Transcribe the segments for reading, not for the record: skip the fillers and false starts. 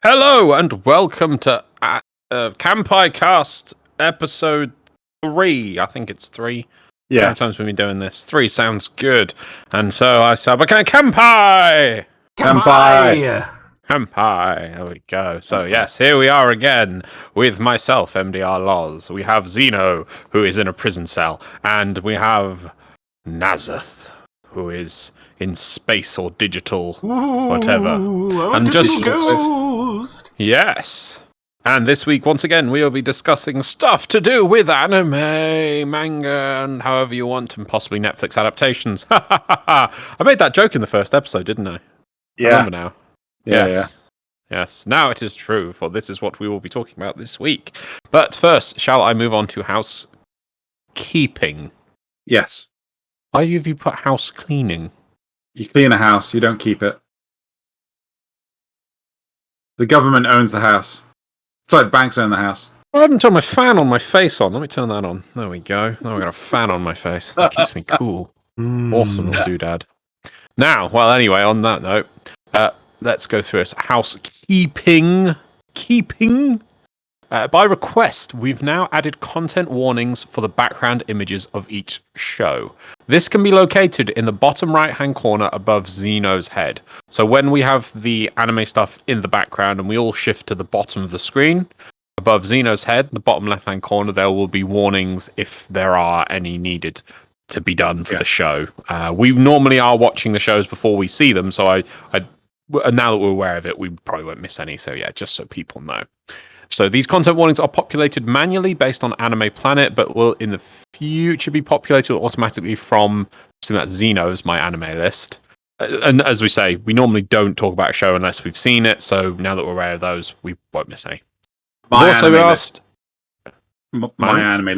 Hello and welcome to Kanpai Cast episode 3. I think it's 3. Yes. How many times have we been doing this? 3 sounds good. And so I said, okay, Kanpai! Kanpai! Kanpai. There we go. So yes, here we are again with myself, MDRLOz. We have Xeno, who is in a prison cell. And we have Nasuth, who is in space or digital, whatever. And just ghost. Yes. And this week, once again, we will be discussing stuff to do with anime, manga, and however you want, and possibly Netflix adaptations. I made that joke in the first episode, didn't I? Yeah. I remember now. Yeah. Yes. Now it is true, for this is what we will be talking about this week. But first, shall I move on to housekeeping? Yes. Why have you put house cleaning? You clean a house, you don't keep it. The government owns the house. Sorry, the banks own the house. I haven't turned my fan on my face on. Let me turn that on. There we go. Now I've got a fan on my face. That keeps me cool. Awesome little doodad. Now, well, anyway, on that note, let's go through this. Housekeeping. By request, we've now added content warnings for the background images of each show. This can be located in the bottom right-hand corner above Xeno's head. So when we have the anime stuff in the background and we all shift to the bottom of the screen, above Xeno's head, the bottom left-hand corner, there will be warnings if there are any needed to be done for the show. We normally are watching the shows before we see them, so now that we're aware of it, we probably won't miss any. So yeah, just so people know. So these content warnings are populated manually based on Anime Planet, but will in the future be populated automatically from Xeno's My Anime List. And as we say, we normally don't talk about a show unless we've seen it. So now that we're aware of those, we won't miss any. My Anime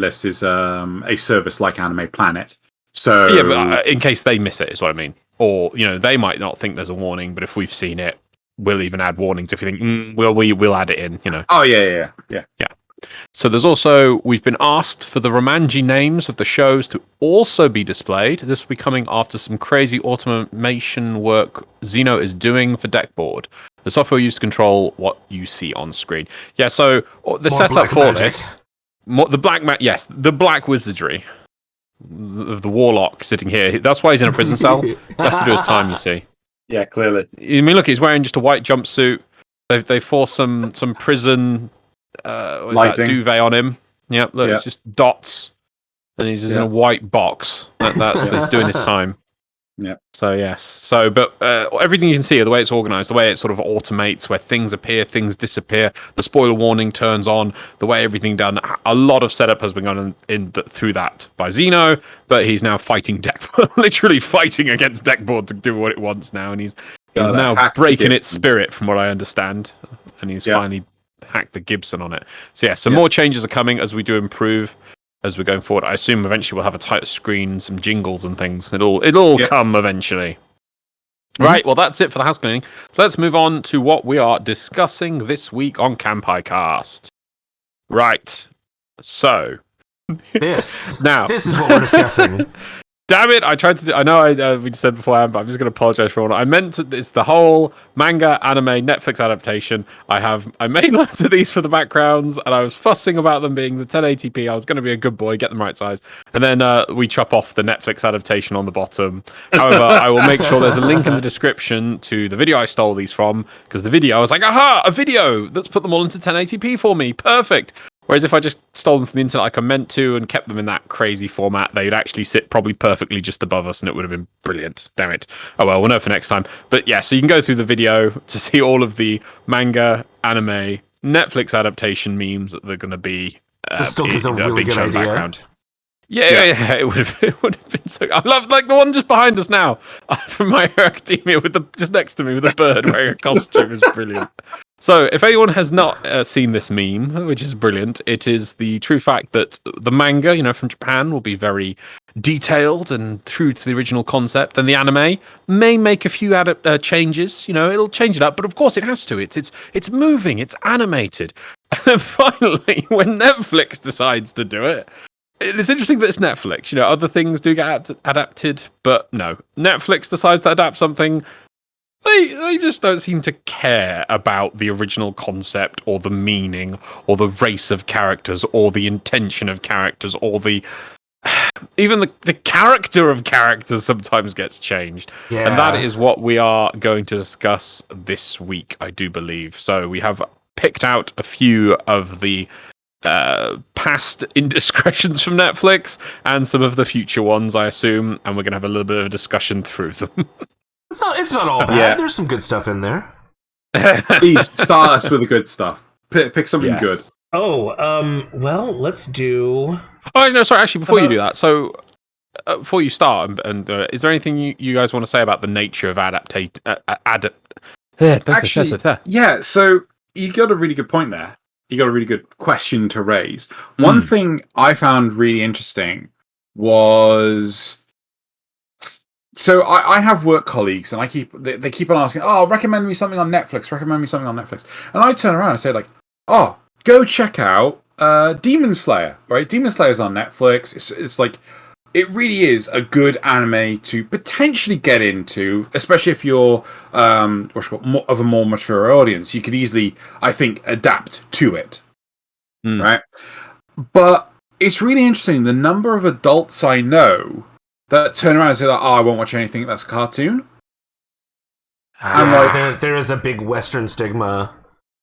List is a service like Anime Planet. So yeah, but in case they miss it, is what I mean. Or they might not think there's a warning, but if we've seen it, we'll even add warnings if you think, we'll add it in, Oh, yeah. So there's also, we've been asked for the Romanji names of the shows to also be displayed. This will be coming after some crazy automation work Xeno is doing for Deckboard. The software used to control what you see on screen. Yeah, so the setup for this, the black wizardry of the warlock sitting here. That's why he's in a prison cell. That's to do his time, you see. Yeah, clearly. I mean, look, he's wearing just a white jumpsuit. They forced some prison duvet on him. Yep, look, it's just dots, and he's just in a white box. That's doing his time. Yeah. So yes. So, but everything you can see, the way it's organized, the way it sort of automates, where things appear, things disappear, the spoiler warning turns on, the way everything done. A lot of setup has been gone through that by Xeno, but he's now fighting literally fighting against Deckboard to do what it wants now, and he's now breaking its spirit, from what I understand, and he's finally hacked the Gibson on it. So yeah, more changes are coming as we do improve. As we're going forward, I assume eventually we'll have a tighter screen, some jingles and things. It'll come eventually. Mm-hmm. Right, well that's it for the house cleaning. So let's move on to what we are discussing this week on Kanpai Cast. Right, so this is what we're discussing. Damn it! I tried to do. I know we said beforehand, but I'm just going to apologize for all. I meant it's the whole manga, anime, Netflix adaptation. I made loads of these for the backgrounds, and I was fussing about them being the 1080p. I was going to be a good boy, get them right size, and then we chop off the Netflix adaptation on the bottom. However, I will make sure there's a link in the description to the video I stole these from, because the video I was like, aha, a video! Let's put them all into 1080p for me. Perfect. Whereas if I just stole them from the internet like I meant to and kept them in that crazy format, they would actually sit probably perfectly just above us and it would have been brilliant. Damn it. Oh well, we'll know for next time. But yeah, so you can go through the video to see all of the manga, anime, Netflix adaptation memes that they're going to be this still gives a really good idea. Background. Yeah, it would have been so. I love like the one just behind us now from My Hero Academia with just next to me with a bird wearing a costume is brilliant. So, if anyone has not seen this meme, which is brilliant, it is the true fact that the manga, from Japan, will be very detailed and true to the original concept, and the anime may make a few changes. It'll change it up, but of course it has to. It's moving, it's animated, and then finally, when Netflix decides to do it. It's interesting that it's Netflix. Other things do get adapted, but no. Netflix decides to adapt something. They just don't seem to care about the original concept or the meaning or the race of characters or the intention of characters or even the character of characters sometimes gets changed. Yeah. And that is what we are going to discuss this week, I do believe. So we have picked out a few of the past indiscretions from Netflix and some of the future ones, I assume, and we're going to have a little bit of a discussion through them. It's not all bad. Yeah. There's some good stuff in there. Please start us with the good stuff. Pick something good. Oh, well, let's do... Oh, no, sorry, actually, before you do that, so before you start, and is there anything you guys want to say about the nature of Actually, yeah, so you got a really good point there. You got a really good question to raise. One thing I found really interesting was... So I have work colleagues, and they keep on asking, "Oh, recommend me something on Netflix. Recommend me something on Netflix." And I turn around and say, like, "Oh, go check out Demon Slayer. Right? Demon Slayer's on Netflix. It's like it really is a good anime to potentially get into, especially if you're more of a more mature audience. You could easily, I think, adapt to it, right? But it's really interesting the number of adults I know that turn around and say, like, "Oh, I won't watch anything that's a cartoon." There is a big Western stigma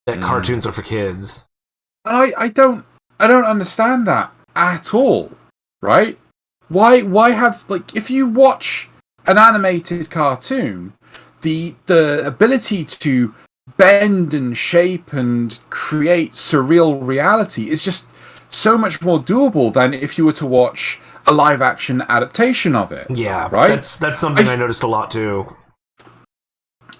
that cartoons are for kids. And I don't understand that at all, right? Why have, like, if you watch an animated cartoon, the ability to bend and shape and create surreal reality is just so much more doable than if you were to watch a live action adaptation of it. Yeah, right. That's something I noticed a lot too.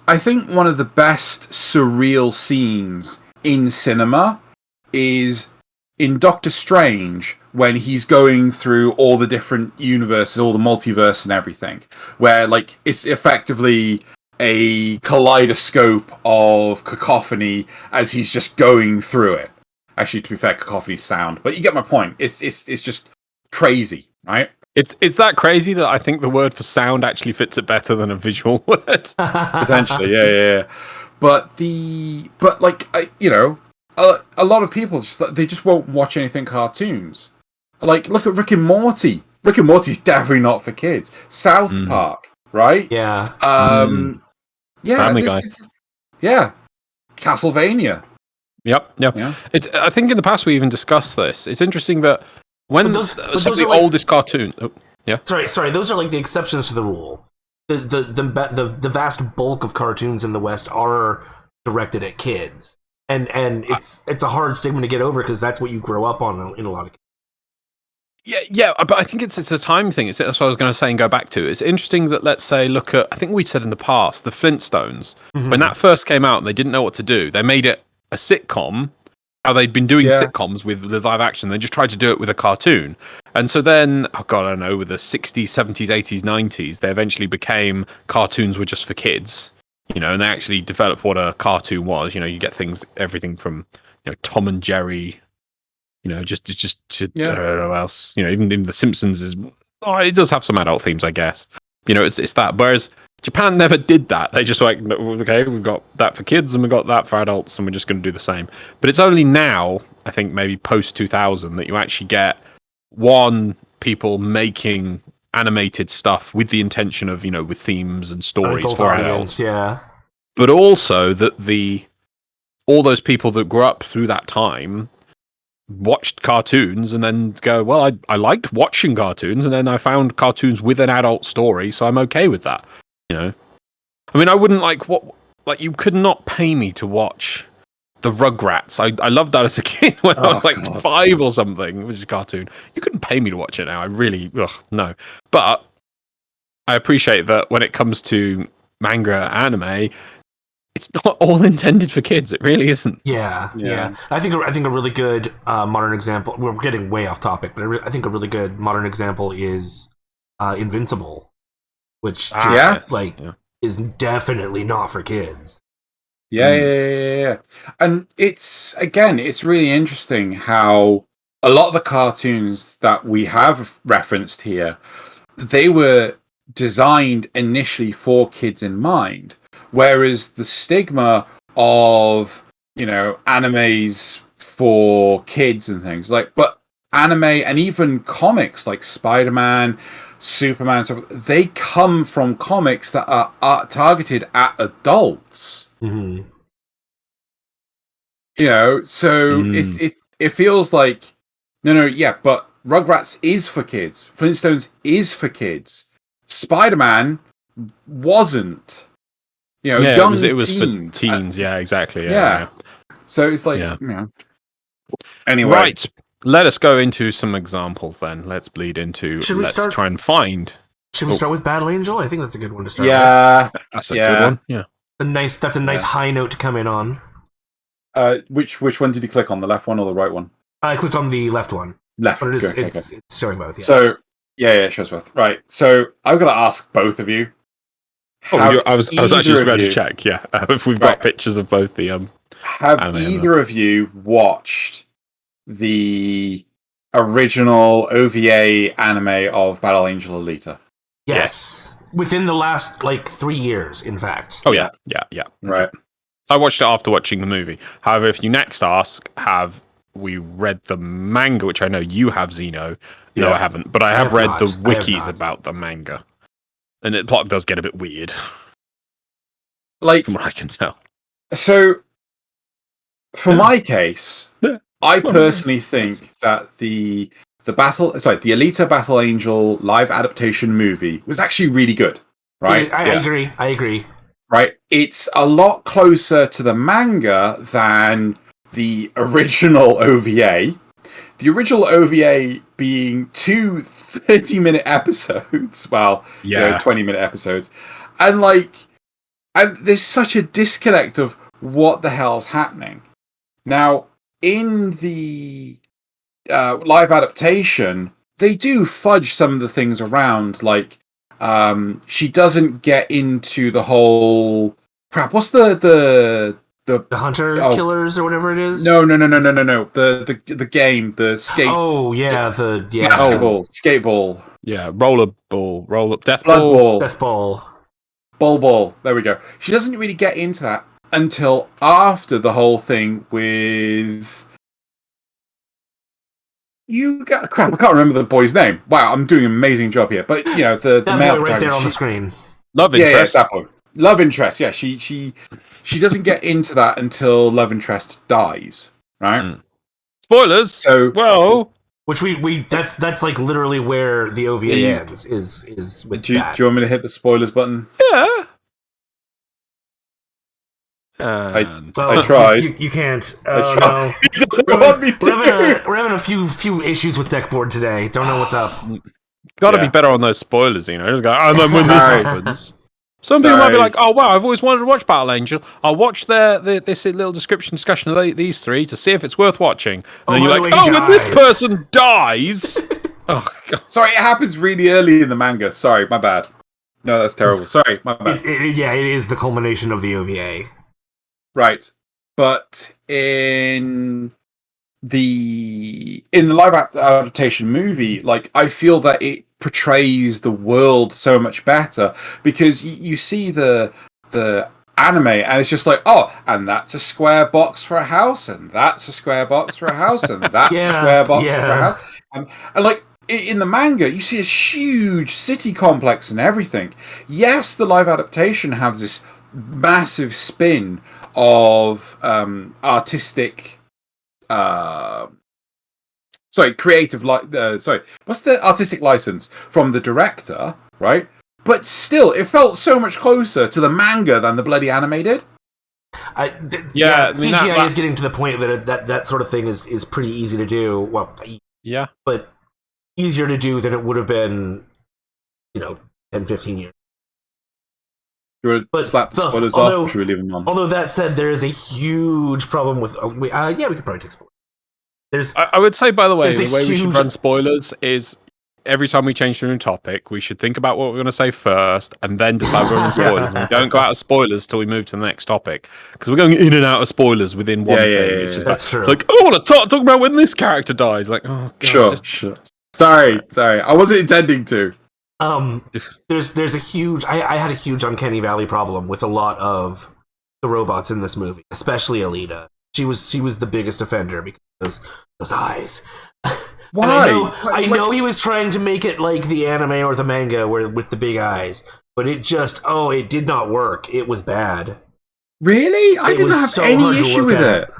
I think one of the best surreal scenes in cinema is in Doctor Strange when he's going through all the different universes, all the multiverse and everything, where like it's effectively a kaleidoscope of cacophony as he's just going through it. Actually, to be fair, cacophony's sound, but you get my point. It's just crazy, right? It's that crazy that I think the word for sound actually fits it better than a visual word. Potentially, yeah. But a lot of people they just won't watch anything cartoons. Like, look at Rick and Morty. Rick and Morty's definitely not for kids. South Park, right? Yeah. Family Guy. Yeah. Castlevania. Yep. Yeah. I think in the past we even discussed this. It's interesting that when some of the oldest cartoons. Oh, yeah. Sorry. Those are like the exceptions to the rule. The vast bulk of cartoons in the West are directed at kids, and it's a hard stigma to get over because that's what you grow up on in a lot of. Yeah, but I think it's a time thing. That's what I was going to say and go back to. It's interesting that, let's say, look at, I think we said in the past, the Flintstones. When that first came out and they didn't know what to do, they made it a sitcom, how they'd been doing sitcoms with the live action. They just tried to do it with a cartoon. And so then, I don't know, with the 60s, 70s, 80s, 90s, they eventually became cartoons were just for kids. And they actually developed what a cartoon was. You get everything from, Tom and Jerry, just I don't know what else. Even The Simpsons it does have some adult themes, I guess. It's that. Whereas Japan never did that. They just okay, we've got that for kids and we've got that for adults, and we're just going to do the same. But it's only now, I think maybe post 2000, that you actually get people making animated stuff with the intention of with themes and stories for adults. Yeah. But also that all those people that grew up through that time watched cartoons and then go, well, I liked watching cartoons, and then I found cartoons with an adult story, so I'm okay with that. I mean, I wouldn't you could not pay me to watch the Rugrats. I loved that as a kid when I was 5 or something, which is a cartoon. You couldn't pay me to watch it now. I really, no. But I appreciate that when it comes to manga anime, it's not all intended for kids. It really isn't. Yeah. I think a really good modern example. We're getting way off topic, but I think a really good modern example is Invincible, which is definitely not for kids. Yeah. And it's really interesting how a lot of the cartoons that we have referenced here, they were designed initially for kids in mind. Whereas the stigma of, animes for kids and things but anime and even comics like Spider-Man, Superman, stuff, they come from comics that are targeted at adults. Mm-hmm. So it feels like but Rugrats is for kids, Flintstones is for kids, Spider-Man wasn't. Young it was teens. for teens. Yeah, exactly. Yeah. So it's like, Anyway. Right. Let us go into some examples then. Let's bleed into. Try and find. Should we start with Battle Angel? I think that's a good one to start with. That's a good one. Yeah. That's a nice high note to come in on. Which one did you click on? The left one or the right one? I clicked on the left one. Left. But it's showing both. Yeah. So it shows both. Right. So I've got to ask both of you. I was actually just about to check. Yeah, if we've got pictures of both the Have either of you watched the original OVA anime of Battle Angel Alita? Yes. Within the last 3 years, in fact. Oh yeah. Right. I watched it after watching the movie. However, if you next ask, have we read the manga, which I know you have, Xeno? No, I haven't, but I have read the wikis about the manga. And the plot does get a bit weird. From what I can tell. So, for my case, I personally think that the Alita Battle Angel live adaptation movie was actually really good. Right? I agree. Right? It's a lot closer to the manga than the original OVA. The original OVA being 2 30-minute episodes. Well, 20-minute episodes. And there's such a disconnect of what the hell's happening. Now, in the live adaptation, they do fudge some of the things around. She doesn't get into the whole crap. What's the hunter killers or whatever it is? No. The game, the skate. Oh yeah, skateball. Yeah, roll up, death ball. Ball. There we go. She doesn't really get into that until after the whole thing with. Crap, I can't remember the boy's name. Wow, I'm doing an amazing job here. But the male boy right there on the screen. Love interest. Yeah, that boy. Love interest. Yeah, she doesn't get into that until love interest dies. Right. Spoilers. So which we that's literally where the OVA ends is with that. Do you want me to hit the spoilers button? Yeah. I tried. You can't. No. We're having a few issues with Deckboard today. Don't know what's up. Got to be better on those spoilers, Just go, and then when this happens. Some people might be like, "Oh wow, I've always wanted to watch Battle Angel. I'll watch this little discussion of these three to see if it's worth watching." And then you're like, when this person dies. Oh god. Sorry, it happens really early in the manga. Sorry, my bad. No, that's terrible. Sorry, my bad. It is the culmination of the OVA. Right, but in the live adaptation movie, I feel that it portrays the world so much better because you see the anime and it's just and that's a square box for a house, and that's a square box for a house, and that's a square box for a house, and in the manga you see this huge city complex and everything. Yes, the live adaptation has this massive spin of artistic creative what's the artistic license from the director, right? But still, it felt so much closer to the manga than the bloody anime did. CGI is getting to the point that sort of thing is pretty easy to do. Well, but easier to do than it would have been, 10, 15 years. You want to slap the spoilers off, or should we leave them on? Although that said, there is a huge problem with. We could probably take spoilers. I would say, by the way, we should run spoilers is every time we change to a new topic, we should think about what we're going to say first, and then decide we're on spoilers. And we don't go out of spoilers till we move to the next topic, because we're going in and out of spoilers within one thing. It's just that's true. I want to talk about when this character dies. Oh, God, sure. Sorry, I wasn't intending to. There's a huge. I had a huge Uncanny Valley problem with a lot of the robots in this movie, especially Alita. She was the biggest offender because those eyes. Why? I know he was trying to make it like the anime or the manga with the big eyes, but it did not work. It was bad. Really? I didn't have any issue with it.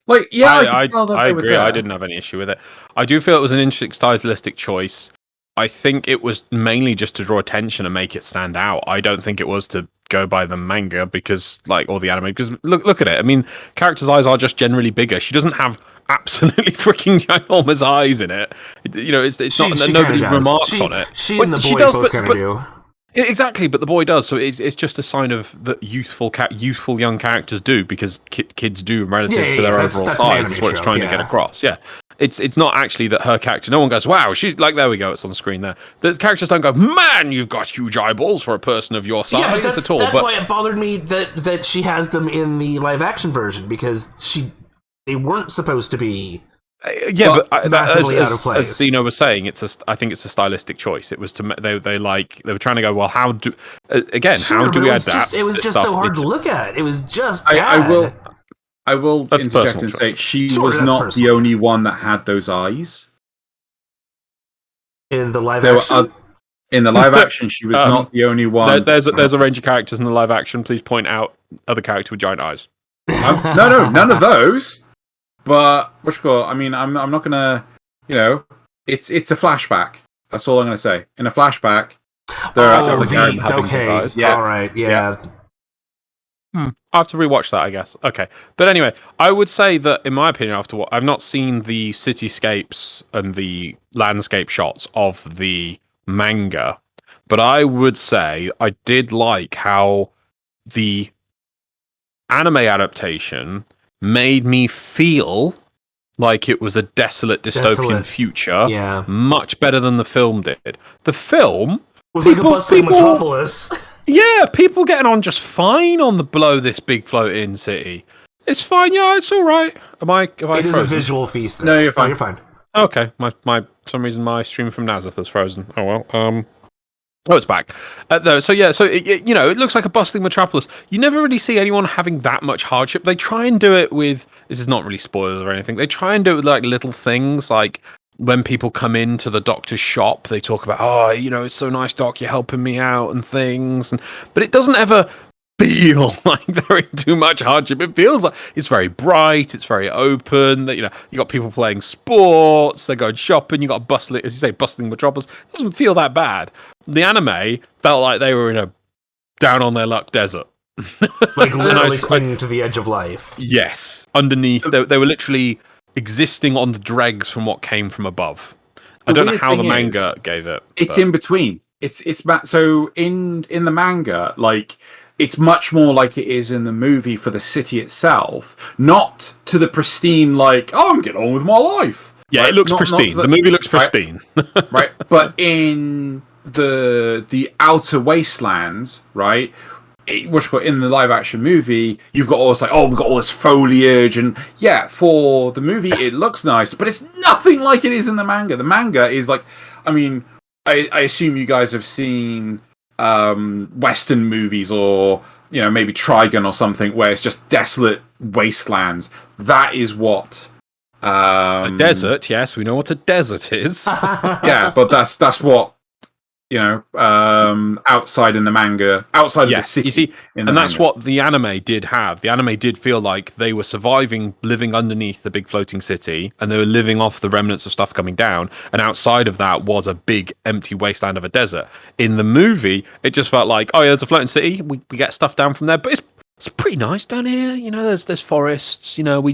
Like, yeah, I agree. I didn't have any issue with it. I do feel it was an interesting stylistic choice. I think it was mainly just to draw attention and make it stand out. I don't think it was to go by the manga or the anime. Because look at it. I mean, characters' eyes are just generally bigger. She doesn't have absolutely freaking ginormous eyes in it. It's not that nobody remarks on it. She and the boy both kind of do. Exactly, but the boy does, so it's just a sign of that youthful young characters do, because kids do relative to their overall size. Is what it's trying to get across. Yeah, it's not actually that her character. No one goes, "Wow, she's like." There we go. It's on the screen there. The characters don't go, "Man, you've got huge eyeballs for a person of your size." Yeah, that's why it bothered me that she has them in the live action version, because they weren't supposed to be. Massively out of place. As Zeno was saying, I think it's a stylistic choice. It was they were trying to go, well, how do we adapt? It was just so hard to look at. It was just bad. I will interject and say she was not the only one that had those eyes in the live action. In the live action, she was not the only one. There's a range of characters in the live action. Please point out other character with giant eyes. No, none of those. But I mean, I'm not gonna, it's a flashback. That's all I'm gonna say. In a flashback, there are eyes. Yeah. All right. Yeah. I have to rewatch that, I guess. Okay, but anyway, I would say that, in my opinion, I've not seen the cityscapes and the landscape shots of the manga, but I would say I did like how the anime adaptation made me feel like it was a desolate dystopian future, much better than the film did. The film was like a bustling metropolis. Yeah, people getting on just fine on the below this big floating city. It's fine. Yeah, it's all right. It is a visual feast. Though. No, you're fine. You're fine. Okay, my some reason my stream from Nasuth is frozen. Oh well. Oh, it's back. So it looks like a bustling metropolis. You never really see anyone having that much hardship. They try and do it with, this is not really spoilers or anything, they try and do it with like little things, like when people come into the doctor's shop, they talk about, it's so nice, Doc, you're helping me out and things. But it doesn't ever feel like they're in too much hardship. It feels like it's very bright, it's very open. That you got people playing sports, they're going shopping. You got bustling metropolis. It doesn't feel that bad. The anime felt like they were in a down on their luck desert, like literally clinging to the edge of life. Yes, underneath they were literally existing on the dregs from what came from above. I don't know how the manga gave it. It's in between. It's so in the manga, like. It's much more like it is in the movie for the city itself, not to the pristine, like, I'm getting on with my life. Yeah, right? It looks pristine. The movie looks pristine. Right. But in the outer wastelands, right, in the live action movie, you've got all this, like, we've got all this foliage. And yeah, for the movie, it looks nice, but it's nothing like it is in the manga. The manga is like, I mean, I assume you guys have seen Western movies or maybe Trigun or something where it's just desolate wastelands. That is what a desert. Yes, we know what a desert is. Yeah, but that's what outside in the manga, outside of the city. You see, that's what the anime did have. The anime did feel like they were surviving, living underneath the big floating city, and they were living off the remnants of stuff coming down. And outside of that was a big empty wasteland of a desert. In the movie, it just felt like, there's a floating city. We get stuff down from there, but it's pretty nice down here. There's forests. We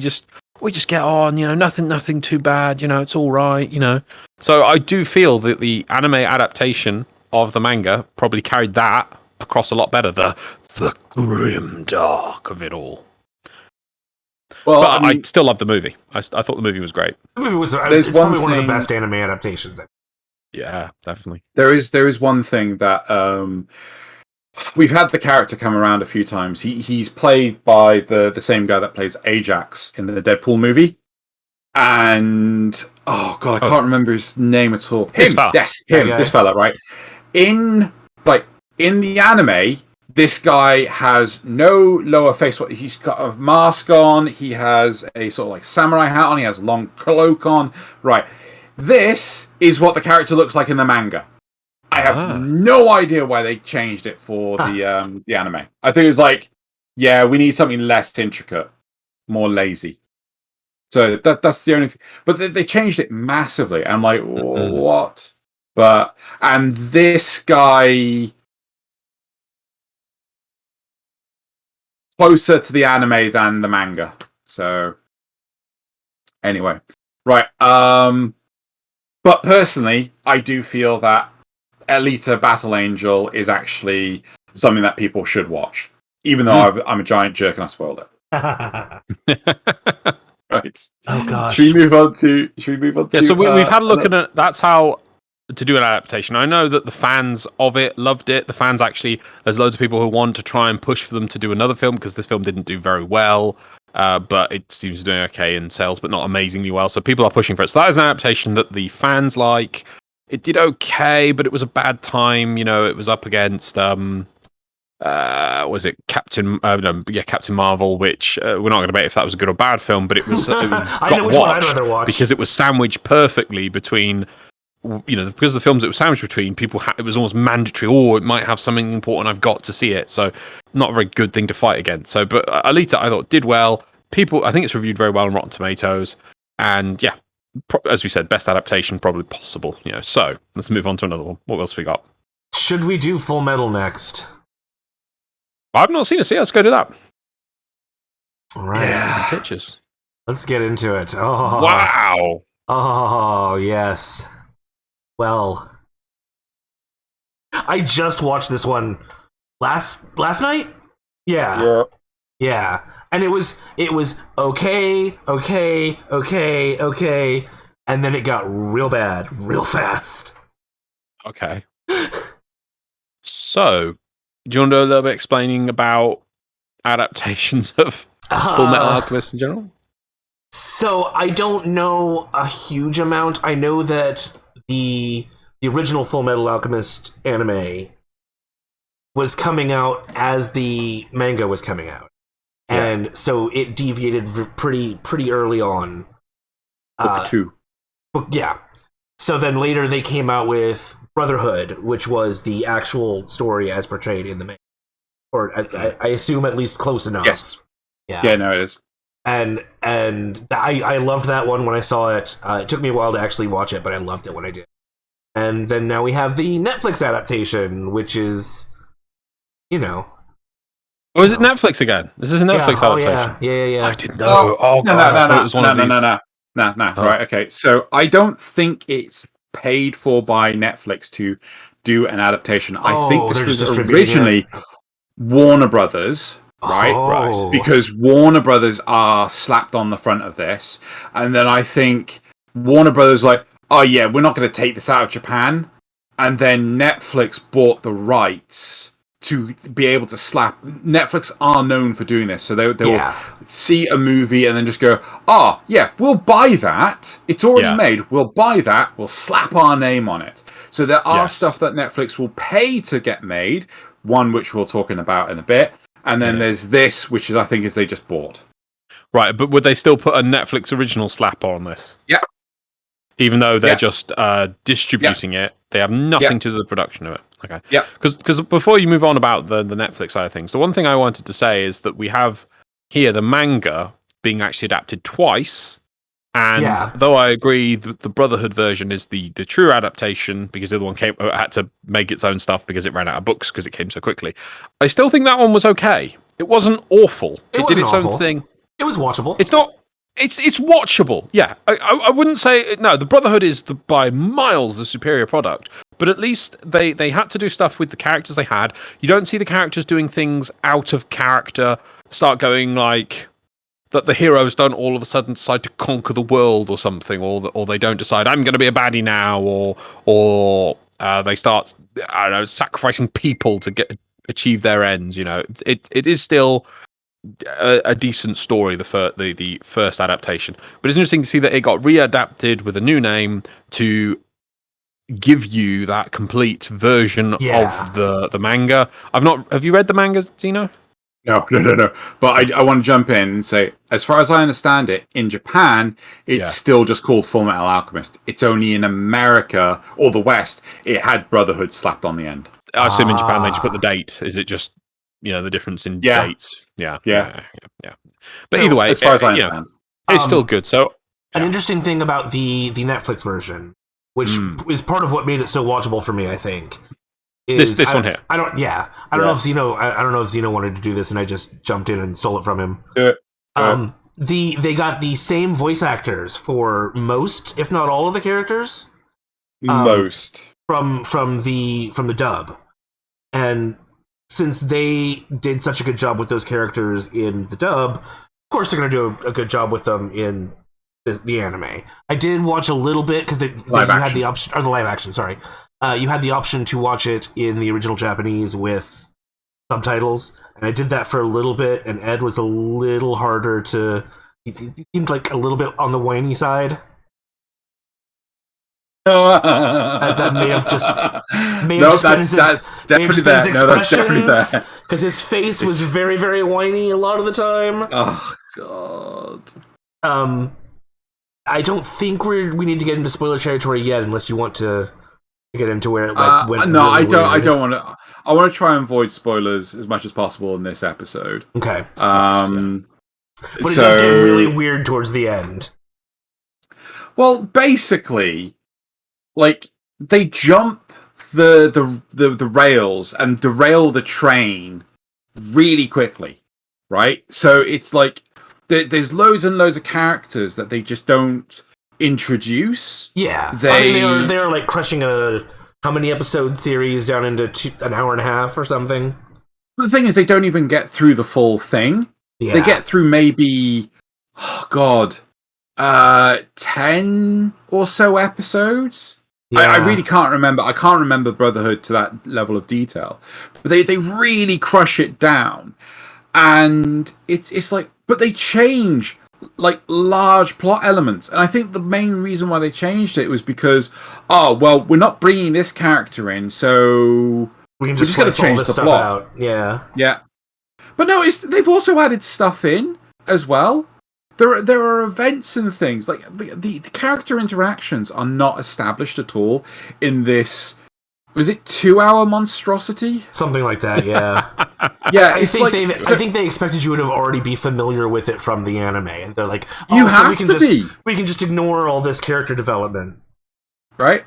just get on. Nothing too bad. It's all right. So I do feel that the anime adaptation of the manga probably carried that across a lot better. The grim dark of it all. Well, but I still love the movie. I thought the movie was great. The movie was it's probably one of the best anime adaptations. Yeah, definitely. There is one thing that we've had the character come around a few times. He's played by the same guy that plays Ajax in the Deadpool movie. and oh god, I can't remember his name at all. This fella. Yes, him. This fella, right? In the anime, this guy has no lower face. He's got a mask on. He has a sort of like samurai hat on. He has a long cloak on. Right. This is what the character looks like in the manga. I have no idea why they changed it for the anime. I think it was like, yeah, we need something less intricate, more lazy. So that's the only thing. But they changed it massively. I'm like, what? And this guy closer to the anime than the manga. So anyway, right. But personally, I do feel that Alita Battle Angel is actually something that people should watch, even though I'm a giant jerk and I spoiled it. Right. Oh gosh. Should we move on to? Yeah. So we've had a look at it. That's how to do an adaptation. I know that the fans of it loved it. The fans actually, there's loads of people who want to try and push for them to do another film because this film didn't do very well. But it seems to be doing okay in sales, but not amazingly well. So people are pushing for it. So that is an adaptation that the fans like. It did okay, but it was a bad time. You know, it was up against was it Captain Marvel, which we're not going to debate if that was a good or bad film, but it was because it was sandwiched perfectly between, you know, because of the films it was sandwiched between, it was almost mandatory. Oh, it might have something important. I've got to see it. So not a very good thing to fight against. So, but Alita, I thought did well. I think it's reviewed very well on Rotten Tomatoes, and yeah, as we said, best adaptation probably possible. You know, so let's move on to another one. What else we got? Should we do Full Metal next? I've not seen it. So let's go do that. All right. Yeah. Pictures. Let's get into it. Oh, wow. Oh, yes. Well, I just watched this one last night. Yeah. And it was okay, and then it got real bad real fast. Okay. So, do you want to do a little bit explaining about adaptations of Full Metal Alchemist in general? So I don't know a huge amount. I know that the original Full Metal Alchemist anime was coming out as the manga was coming out, and so it deviated pretty early on. Book 2. Yeah. So then later they came out with Brotherhood, which was the actual story as portrayed in the manga, or I assume at least close enough. Yes. Yeah. No, it is. And I loved that one when I saw it. It took me a while to actually watch it, but I loved it when I did. And then now we have the Netflix adaptation, which is, you know. Oh, is it Netflix again? This is a Netflix adaptation. Yeah. I didn't know. Oh, God. I thought it was one of these. No. Right, okay. So I don't think it's paid for by Netflix to do an adaptation. I think this was originally Warner Brothers. Right. Because Warner Brothers are slapped on the front of this. And then I think Warner Brothers like, oh yeah, we're not going to take this out of Japan. And then Netflix bought the rights to be able to slap. Netflix are known for doing this. So they will see a movie and then just go, oh yeah, we'll buy that. It's already made. We'll buy that. We'll slap our name on it. So there are stuff that Netflix will pay to get made. One which we'll talk about in a bit. And then there's this, which I think they just bought. Right, but would they still put a Netflix original slap on this? Yeah. Even though they're just distributing it, they have nothing to do with the production of it. Okay. Yeah. Because before you move on about the Netflix side of things, the one thing I wanted to say is that we have here the manga being actually adapted twice. And though I agree that the Brotherhood version is the true adaptation, because the other one had to make its own stuff because it ran out of books because it came so quickly, I still think that one was okay. It wasn't awful. It did its own thing. It was watchable. It's not. It's watchable. Yeah, I wouldn't say no. The Brotherhood is by miles the superior product, but at least they had to do stuff with the characters they had. You don't see the characters doing things out of character. Start going like that the heroes don't all of a sudden decide to conquer the world or something, or they don't decide I'm going to be a baddie now, or they start sacrificing people to achieve their ends. You know, it is still a decent story, the first adaptation. But it's interesting to see that it got readapted with a new name to give you that complete version of the manga. Have you read the manga, Zeno? No. But I want to jump in and say, as far as I understand it, in Japan, it's still just called Full Metal Alchemist. It's only in America or the West, it had Brotherhood slapped on the end. I assume in Japan they just put the date. Is it just the difference in dates? Yeah. But either way, as far as I understand, it's still good. So an interesting thing about the Netflix version, which is part of what made it so watchable for me, I think. This one here. I don't know if Zeno. I don't know if Zeno wanted to do this, and I just jumped in and stole it from him. Do it. They got the same voice actors for most, if not all, of the characters. Most from the dub, and since they did such a good job with those characters in the dub, of course they're going to do a good job with them in the anime. I did watch a little bit because you had the option, or the live action. Sorry. You had the option to watch it in the original Japanese with subtitles, and I did that for a little bit, and Ed was a little harder to... He seemed like a little bit on the whiny side. That may have just... that's definitely there. No, that's definitely there. Because his face was very, very whiny a lot of the time. Oh, God. I don't think we need to get into spoiler territory yet, unless you want to get into where it went. No, really I don't want to. I want to try and avoid spoilers as much as possible in this episode. Okay. But it does get really weird towards the end. Well, basically, like they jump the rails and derail the train really quickly, right? So it's like there's loads and loads of characters that they just don't introduce. Yeah, they're like crushing a how many episode series down into an hour and a half or something. But the thing is, they don't even get through the full thing. Yeah. They get through maybe 10 or so episodes. Yeah. I really can't remember. I can't remember Brotherhood to that level of detail. But they really crush it down, and it's like, but they change like large plot elements, and I think the main reason why they changed it was because we're not bringing this character in, so we're just going to change the plot out. Yeah. But no, they've also added stuff in as well. There are events and things like the character interactions are not established at all in this. Was it 2-hour monstrosity? Something like that, yeah. Yeah, I think they expected you would have already be familiar with it from the anime, and they're like, we can just ignore all this character development, right?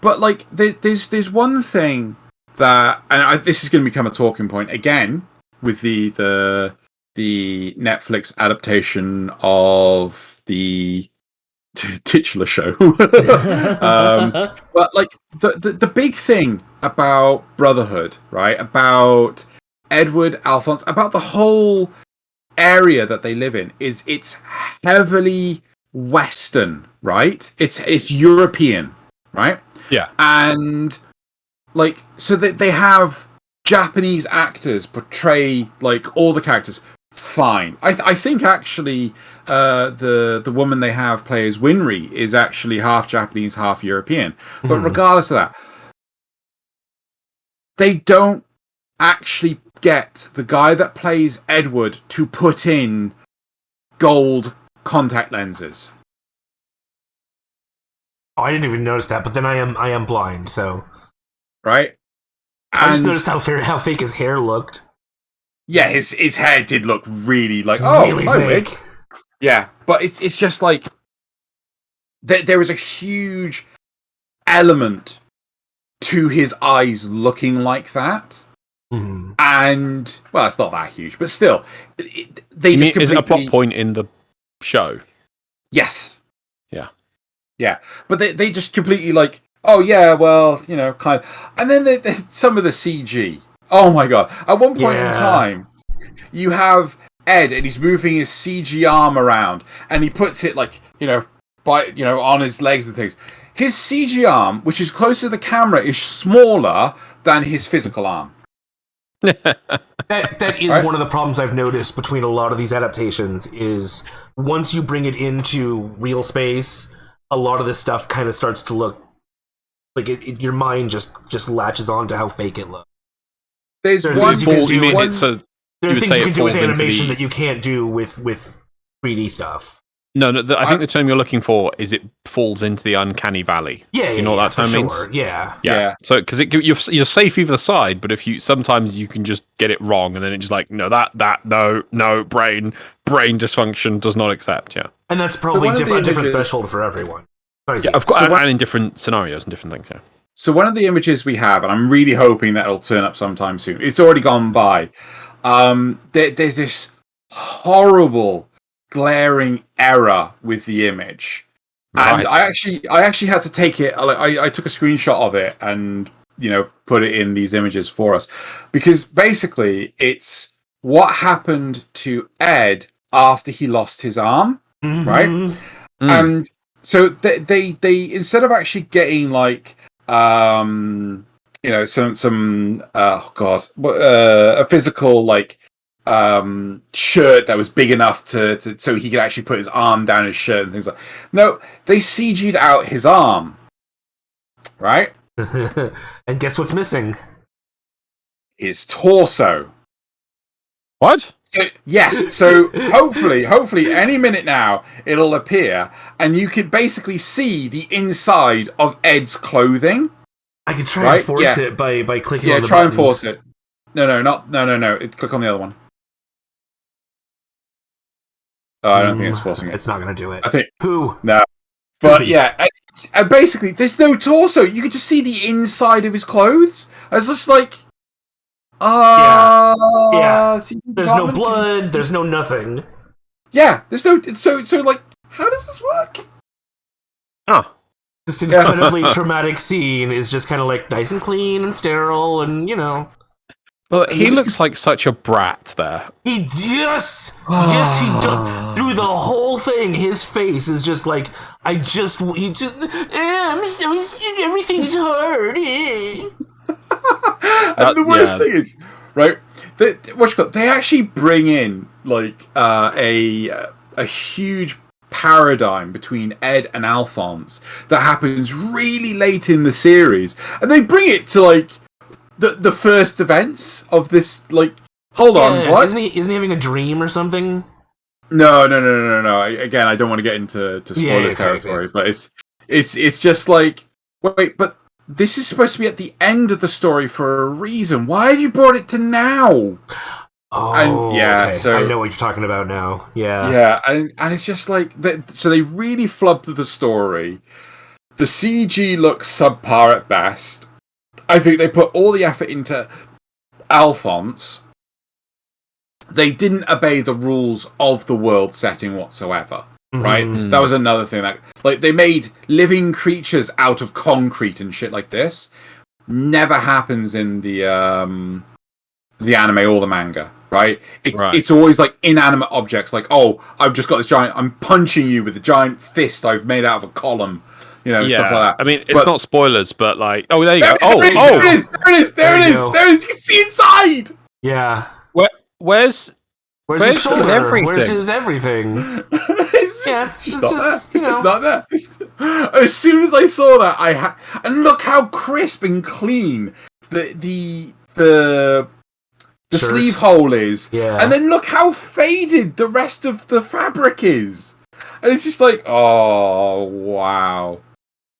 But like, there's one thing that, and this is going to become a talking point again with the Netflix adaptation of the titular show. But like the big thing about Brotherhood, right? About Edward, Alphonse, about the whole area that they live in is it's heavily Western, right? It's European, right? Yeah. And like, so they have Japanese actors portray like all the characters. Fine. I think actually the woman they have play as Winry is actually half Japanese, half European. But regardless of that, they don't actually get the guy that plays Edward to put in gold contact lenses. Oh, I didn't even notice that, but then I am blind, so right. I just noticed how fake his hair looked. Yeah, his hair did look really like really fake. Wig. Yeah, but it's just like there is a huge element to his eyes looking like that, and well, it's not that huge, but still, is it a plot point in the show? Yes. Yeah, but they just completely like, kind of, and then some of the CG. Oh my god! At one point in time, you have Ed, and he's moving his CG arm around, and he puts it like on his legs and things. His CG arm, which is closer to the camera, is smaller than his physical arm. That is one of the problems I've noticed between a lot of these adaptations is once you bring it into real space, a lot of this stuff kind of starts to look like your mind just latches on to how fake it looks. There's things you can do. There are things you can do with animation the... that you can't do with 3D stuff. No, I think the term you're looking for is it falls into the uncanny valley. Yeah, do you know what that term means? Yeah. So because you're safe either side, but if sometimes you can just get it wrong, and then it's just like no brain dysfunction does not accept. Yeah, and that's probably a different threshold for everyone. Sorry, yeah, of course, and in different scenarios and different things. Yeah. So one of the images we have, and I'm really hoping that it'll turn up sometime soon. It's already gone by. There's this horrible, glaring error with the image, and I actually had to take it. I took a screenshot of it and put it in these images for us, because basically it's what happened to Ed after he lost his arm, right? And so they instead of actually getting like some a physical like shirt that was big enough to so he could actually put his arm down his shirt and things like. No, they CG'd out his arm, right? And guess what's missing? His torso. What? Yes. So hopefully, any minute now it'll appear, and you could basically see the inside of Ed's clothing. I could try and force it by clicking. on the try button. and force it. No. Click on the other one. Oh, I don't think it's forcing it. It's not going to do it. I think Who? No. But yeah, and basically, there's no torso. You can just see the inside of his clothes. It's just like, yeah. There's no blood. There's no nothing. Yeah, there's no. So like, how does this work? Oh. This incredibly traumatic scene is just kind of like nice and clean and sterile, and Well, he looks like such a brat there. He yes, he does. Through the whole thing, his face is just like I'm so everything's hard. And the worst thing is, right? They actually bring in like a huge paradigm between Ed and Alphonse that happens really late in the series, and they bring it to like the first events of this. Like, hold on, what? Isn't he having a dream or something? No. Again, I don't want to get into spoiler territory, but it's just like, wait, but this is supposed to be at the end of the story for a reason. Why have you brought it to now? Oh, and okay. So I know what you're talking about now. Yeah, yeah, and it's just like so they really flubbed the story. The CG looks subpar at best. I think they put all the effort into Alphonse. They didn't obey the rules of the world setting whatsoever. Right? That was another thing. That like they made living creatures out of concrete and shit like this. Never happens in the anime or the manga. Right? It's always like inanimate objects. Like, oh, I've just got this giant. I'm punching you with a giant fist I've made out of a column. Stuff like that. I mean, it's not spoilers, but like, oh, there you go. There it is. There it is. You can see inside. Yeah. Where's his shoulder? Everything? Where's his everything? It's just not there. As soon as I saw that, and look how crisp and clean the sleeve hole is. Yeah. And then look how faded the rest of the fabric is. And it's just like, oh wow.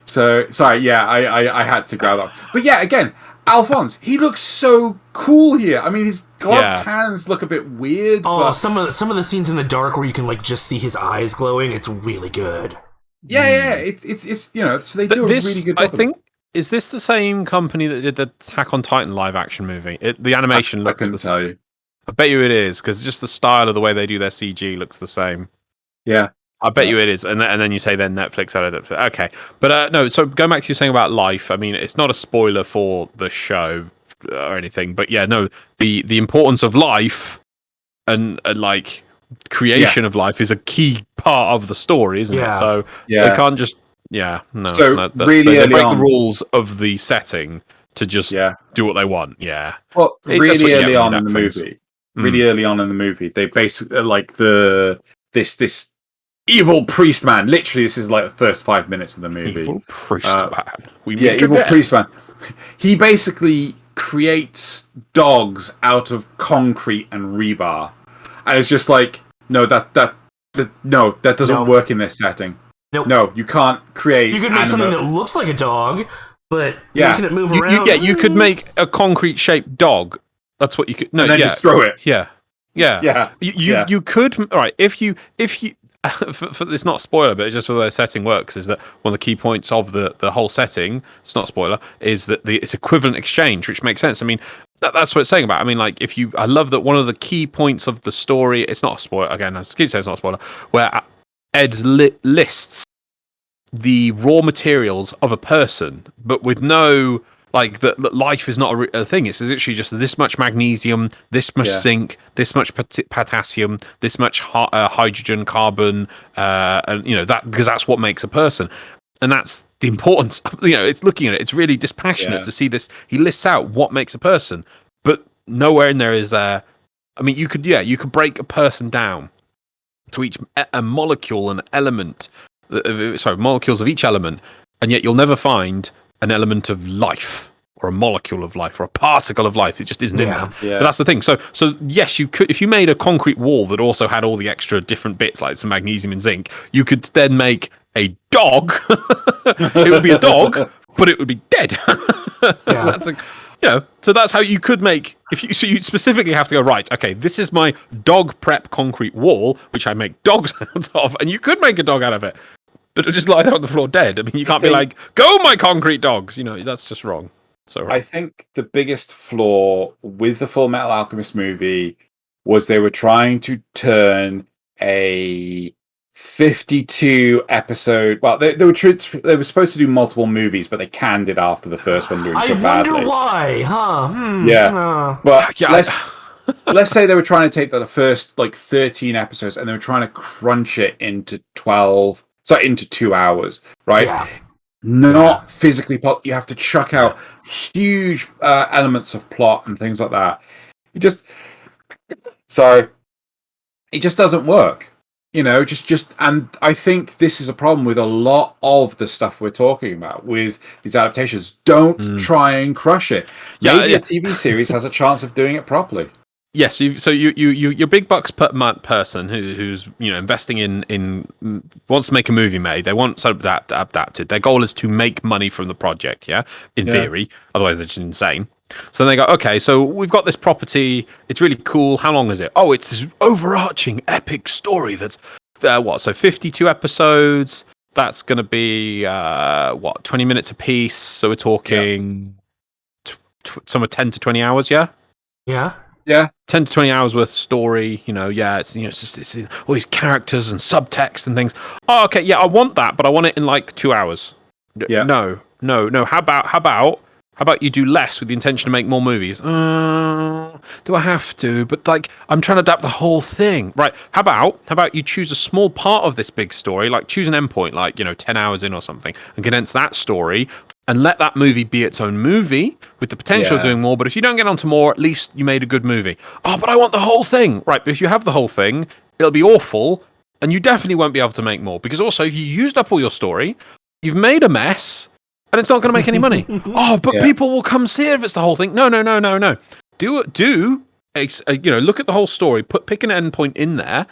So sorry, yeah, I had to grab that. But yeah, again, Alphonse, he looks so cool here. I mean, his gloved hands look a bit weird. Oh, but some of the scenes in the dark where you can like just see his eyes glowing. It's really good. Yeah. It's so they do a really good job. I think is this the same company that did the Attack on Titan live action movie? The animation looks. I couldn't tell you. I bet you it is because just the style of the way they do their CG looks the same. Yeah. I bet you it is, and then you say then Netflix added it. Okay, but no. So going back to you saying about life, I mean, it's not a spoiler for the show or anything, but yeah, no. The importance of life and like creation of life is a key part of the story, isn't it? So they can't just So really they early break on, the rules of the setting to just do what they want. Yeah. Well, really early on in the movie, they basically like this evil priest man. Literally, this is like the first 5 minutes of the movie. Evil priest man. Evil priest man. He basically creates dogs out of concrete and rebar, and it's just like, no, that doesn't work in this setting. Nope. No, you can't create. You could make something that looks like a dog, but making it move around. You could make a concrete shaped dog. That's what you could. No, and then just throw it. Yeah. You could. All right. If you for it's not a spoiler, but it's just the way the setting works. Is that one of the key points of the whole setting? It's not a spoiler. Is that it's equivalent exchange, which makes sense. I mean, that's what it's saying about. I mean, like I love that one of the key points of the story. It's not a spoiler. Again, I keep saying it's not a spoiler. Where Ed lists the raw materials of a person, but with no that life is not a thing. It's literally just this much magnesium, this much zinc, this much potassium, this much hydrogen, carbon, and that because that's what makes a person, and that's the importance. It's looking at it. It's really dispassionate to see this. He lists out what makes a person, but nowhere in there is there. I mean, you could break a person down to each a molecule and element. Molecules of each element, and yet you'll never find an element of life or a molecule of life or a particle of life. It just isn't in there. Yeah. But that's the thing. So yes, you could, if you made a concrete wall that also had all the extra different bits like some magnesium and zinc, you could then make a dog. It would be a dog, but it would be dead. So that's how you could make. So you specifically have to go, right, okay, this is my dog prep concrete wall, which I make dogs out of, and you could make a dog out of it, but it'll just lie there on the floor dead. I mean, you can't be like, go my concrete dogs. That's just wrong. So right. I think the biggest flaw with the Full Metal Alchemist movie was they were trying to turn a 52 episode. Well, they were supposed to do multiple movies, but they canned it after the first one doing so badly. I wonder why, huh? Let's say they were trying to take the first 13 episodes and they were trying to crunch it into 2 hours, right? Yeah. Not physically. You have to chuck out huge elements of plot and things like that. It just doesn't work. And I think this is a problem with a lot of the stuff we're talking about with these adaptations. Don't try and crush it. Maybe a TV series has a chance of doing it properly. Yes, you're big bucks per person who's investing in wants to make a movie made. They want something adapted. Their goal is to make money from the project. Yeah, in theory. Otherwise, they're just insane. So then they go, okay, so we've got this property. It's really cool. How long is it? Oh, it's this overarching epic story that's, 52 episodes. That's going to be, 20 minutes a piece. So we're talking somewhere 10 to 20 hours, yeah? Yeah. Yeah. 10 to 20 hours worth of story, it's just all these characters and subtext and things. Oh, okay, yeah, I want that, but I want it in 2 hours. Yeah. No. How about you do less with the intention to make more movies? Do I have to? But I'm trying to adapt the whole thing. Right. How about you choose a small part of this big story, choose an endpoint, 10 hours in or something, and condense that story and let that movie be its own movie with the potential of doing more. But if you don't get onto more, at least you made a good movie. Oh, but I want the whole thing. Right. But if you have the whole thing, it'll be awful. And you definitely won't be able to make more. Because also, if you used up all your story, you've made a mess. And it's not going to make any money. But people will come see it if it's the whole thing. No. Do look at the whole story. Pick an endpoint in there,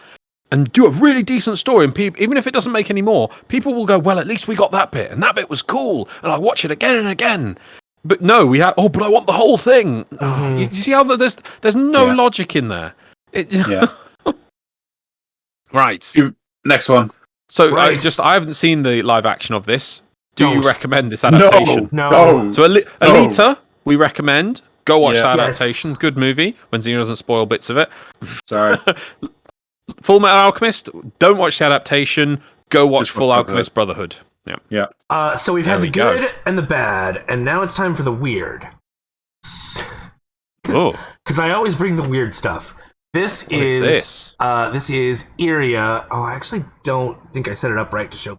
and do a really decent story. And even if it doesn't make any more, people will go, well, at least we got that bit, and that bit was cool, and I'll watch it again and again. But no, we have. Oh, but I want the whole thing. You see how there's no logic in there. Right. Next one. So I haven't seen the live action of this. Do you recommend this adaptation? No. So Alita, we recommend. Go watch that adaptation. Yes. Good movie. When Xeno doesn't spoil bits of it. Sorry. Full Metal Alchemist. Don't watch the adaptation. Go watch Full Alchemist Brotherhood. Yeah. So we've had the good and the bad, and now it's time for the weird. Because I always bring the weird stuff. This is Iria. Oh, I actually don't think I set it up right to show.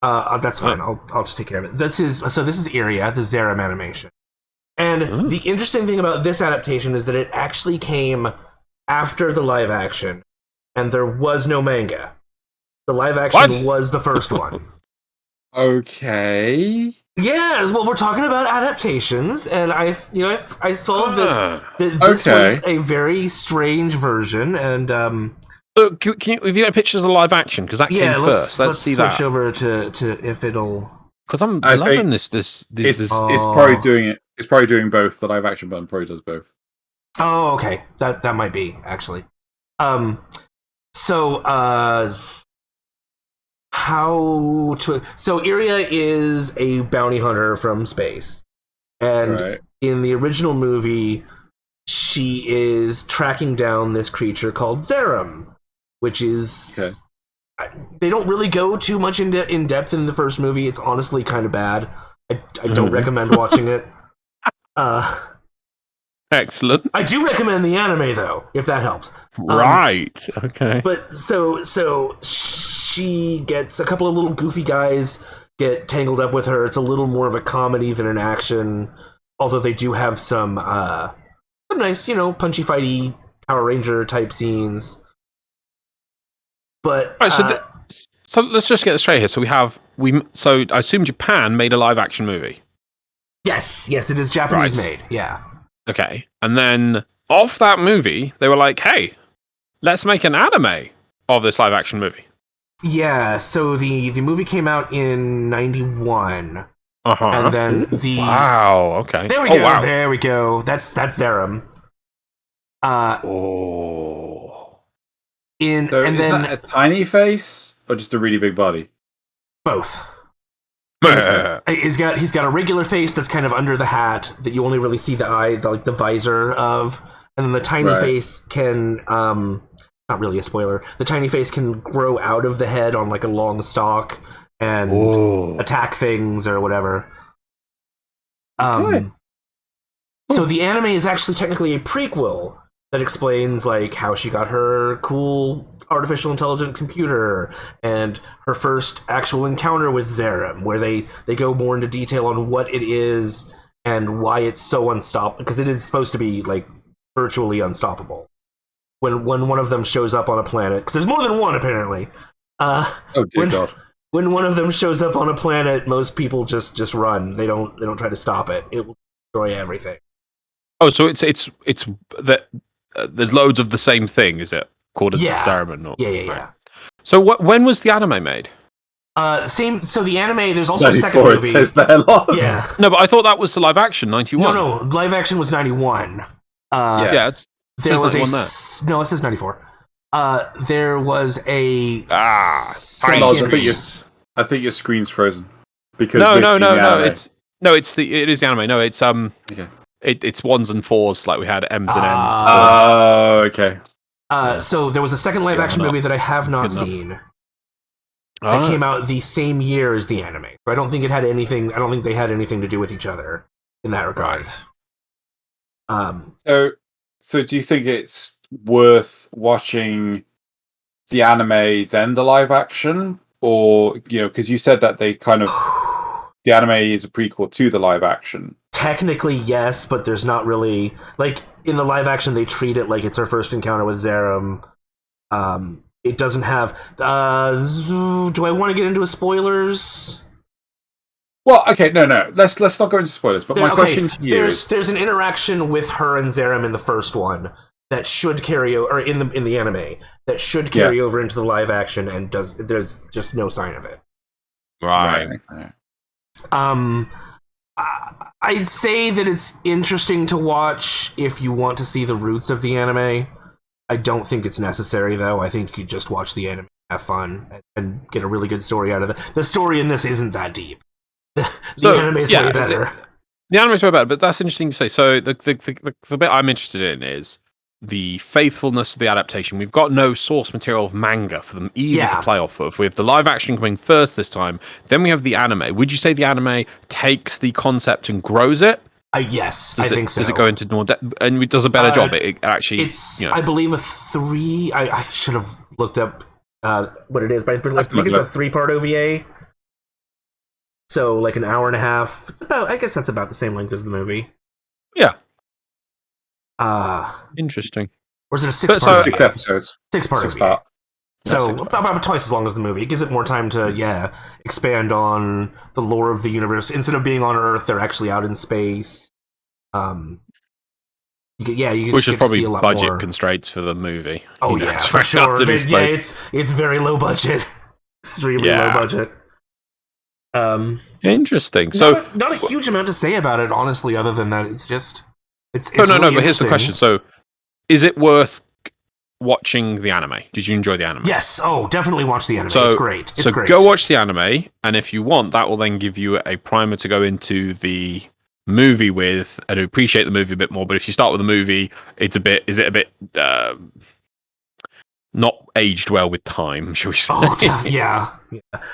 That's fine. I'll just take care of it. This is Iria, the Zeiram animation. And the interesting thing about this adaptation is that it actually came after the live action, and there was no manga. The live action was the first one. Okay. Yeah, well, we're talking about adaptations, and I saw that this was a very strange version, and Look, have you got pictures of live action? Because that came first. Let's see that. Switch over to if it'll. Because I'm loving this. It's probably doing it. It's probably doing both. The live action button probably does both. Oh, okay. That might be actually. So Iria is a bounty hunter from space, and in the original movie, she is tracking down this creature called Zeiram, which is they don't really go too much in depth in the first movie. It's honestly kind of bad. I don't recommend watching it. Excellent. I do recommend the anime though, if that helps. Right. Okay. But so she gets a couple of little goofy guys get tangled up with her. It's a little more of a comedy than an action, although they do have some nice, punchy fighty Power Ranger type scenes. But so let's just get this straight here. So I assume Japan made a live action movie. Yes, it is Japanese made. Yeah. Okay, and then off that movie, they were like, "Hey, let's make an anime of this live action movie." Yeah. So the movie came out in '91. And then wow. Okay. There we go. Wow. There we go. That's Zeiram. Is that a tiny face or just a really big body? Both. He's got a regular face that's kind of under the hat that you only really see the eye, the visor of, and then the tiny face can not really a spoiler. The tiny face can grow out of the head on like a long stalk and attack things or whatever. So the anime is actually technically a prequel that explains like how she got her cool artificial intelligent computer and her first actual encounter with Zeiram, where they go more into detail on what it is and why it's so unstoppable, because it is supposed to be like virtually unstoppable. When one of them shows up on a planet, because there's more than one apparently. Oh dear God. When one of them shows up on a planet, most people just run. They don't try to stop it. It will destroy everything. Oh, so it's that there's loads of the same thing, is it? Called as Zeiram? Yeah. Right. So when was the anime made? Same. So the anime, there's also a second movie. It says there, Loz. Yeah. No, but I thought that was the live action 91. No, live action was 91. There was no, it says 94. There was a I think your screen's frozen because no. It is the anime. No, it's it's ones and fours like we had M's and N's. Oh, okay. So there was a second live action movie that I have not seen. That came out the same year as the anime. So I don't think it had anything. I don't think they had anything to do with each other in that regard. Right. So do you think it's worth watching the anime then the live action, or because you said that they kind of the anime is a prequel to the live action? Technically, yes, but there's not really like in the live action they treat it like it's her first encounter with Zeiram. It doesn't have. Do I want to get into spoilers? Well, okay, no. Let's not go into spoilers. But my question to you there's an interaction with her and Zeiram in the first one that should carry over, or in the anime that should carry over into the live action, and there's just no sign of it. Right. I'd say that it's interesting to watch if you want to see the roots of the anime. I don't think it's necessary, though. I think you just watch the anime, have fun, and get a really good story out of it. The story in this isn't that deep. The anime is way better. The anime is way better, but that's interesting to say. So the bit I'm interested in is the faithfulness of the adaptation. We've got no source material of manga for them either to play off of. We have the live action coming first this time. Then we have the anime. Would you say the anime takes the concept and grows it? Yes, I think so. Does it go into more depth and it does a better job? It actually, it's I believe a 3. I should have looked up what it is, but I think it's a 3-part OVA. So like an hour and a half. I guess that's about the same length as the movie. Yeah. Interesting. Interesting. Or is it a 6-part? 6 episodes. 6-part. 6-part. So about twice as long as the movie. It gives it more time to expand on the lore of the universe. Instead of being on Earth, they're actually out in space. You which is probably see a lot budget more constraints for the movie. Oh You know, yeah, it's for very sure. hard to do space. It's very low budget, extremely low budget. Interesting. So not a huge amount to say about it, honestly. Other than that, it's just it's no. really But here's the question: so, is it worth watching the anime? Did you enjoy the anime? Yes. Oh, definitely watch the anime. So, it's great. It's great. Go watch the anime, and if you want, that will then give you a primer to go into the movie with and appreciate the movie a bit more. But if you start with the movie, is it a bit not aged well with time, shall we say? Oh, yeah.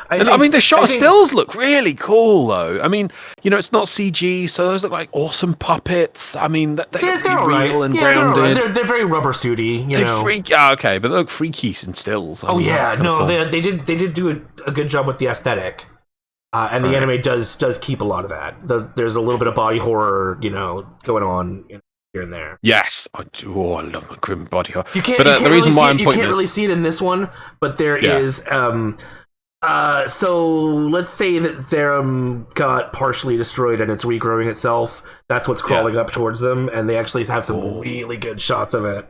I mean, the shot of stills look really cool, though. I mean, it's not CG, so those look like awesome puppets. I mean, they look really real and grounded. They're very rubber suity. Okay, but they look freaky in stills. They did do a good job with the aesthetic, and the anime does keep a lot of that. There's a little bit of body horror, going on here and there. Yes, I love my grim body horror. You can't really see it in this one, but there is. So let's say that Zeiram got partially destroyed and it's regrowing itself. That's what's crawling up towards them, and they actually have some really good shots of it.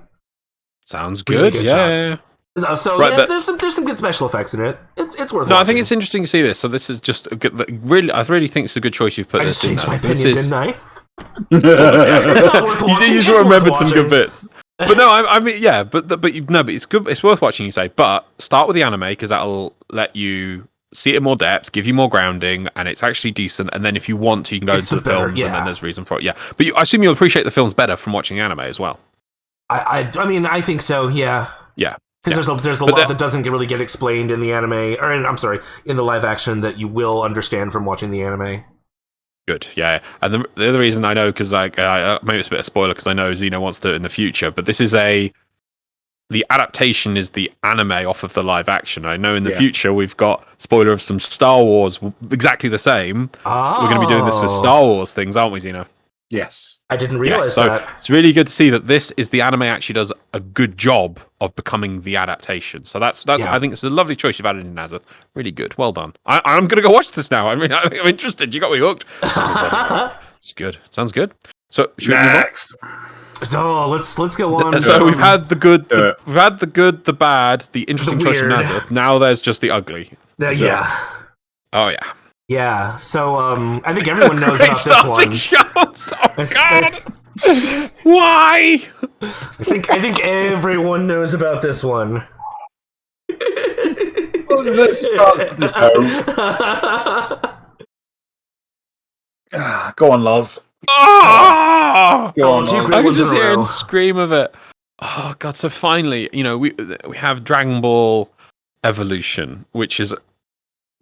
Sounds good. Really Yeah. There's some good special effects in it. It's worth. No, watching. I think it's interesting to see this. So this is just a good, really. I really think it's a good choice you've put. I just changed my opinion, didn't I? You need to remember some good bits. But no, I mean, yeah, but it's good. It's worth watching. You say, but start with the anime because that'll let you see it in more depth, give you more grounding, and it's actually decent. And then if you want to, you can go into the films, and then there's reason for it. Yeah, but I assume you'll appreciate the films better from watching the anime as well. I mean, I think so. Yeah. Yeah. Because there's a lot that doesn't really get explained in the anime, in the live action that you will understand from watching the anime. Good, yeah. And the other reason I know, because maybe it's a bit of a spoiler, because I know Xeno wants to do it in the future, but this is the adaptation is the anime off of the live action. I know in the future we've got, spoiler of some Star Wars, exactly the same. Oh. We're going to be doing this for Star Wars things, aren't we, Xeno? Yes. I didn't realize that. So it's really good to see that the anime actually does a good job of becoming the adaptation. So that's I think it's a lovely choice you've added in Nasuth. Really good. Well done. I'm going to go watch this now. I mean, I'm interested. You got me hooked. It's good. Sounds good. So should we move on? Oh, let's go on. So we've had the good, the bad, the interesting choice of Nasuth. Now there's just the ugly. Oh yeah. Yeah, so I think everyone knows about this one. Shots. Oh God! Why? I think everyone knows about this one. Go on, Loz. Oh! Go on, Loz. I can just hear and scream of it. Oh God! So finally, we have Dragon Ball Evolution, which is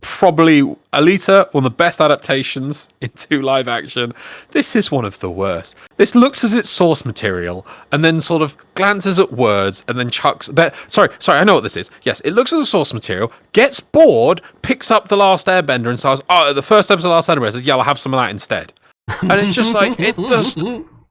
probably Alita, one of the best adaptations into live action. This is one of the worst. This looks as its source material and then sort of glances at words and then chucks that. Sorry, I know what this is. Yes, it looks at the source material, gets bored, picks up The Last Airbender and says, the first episode of The Last Airbender says, yeah, I'll have some of that instead. And it's just like, it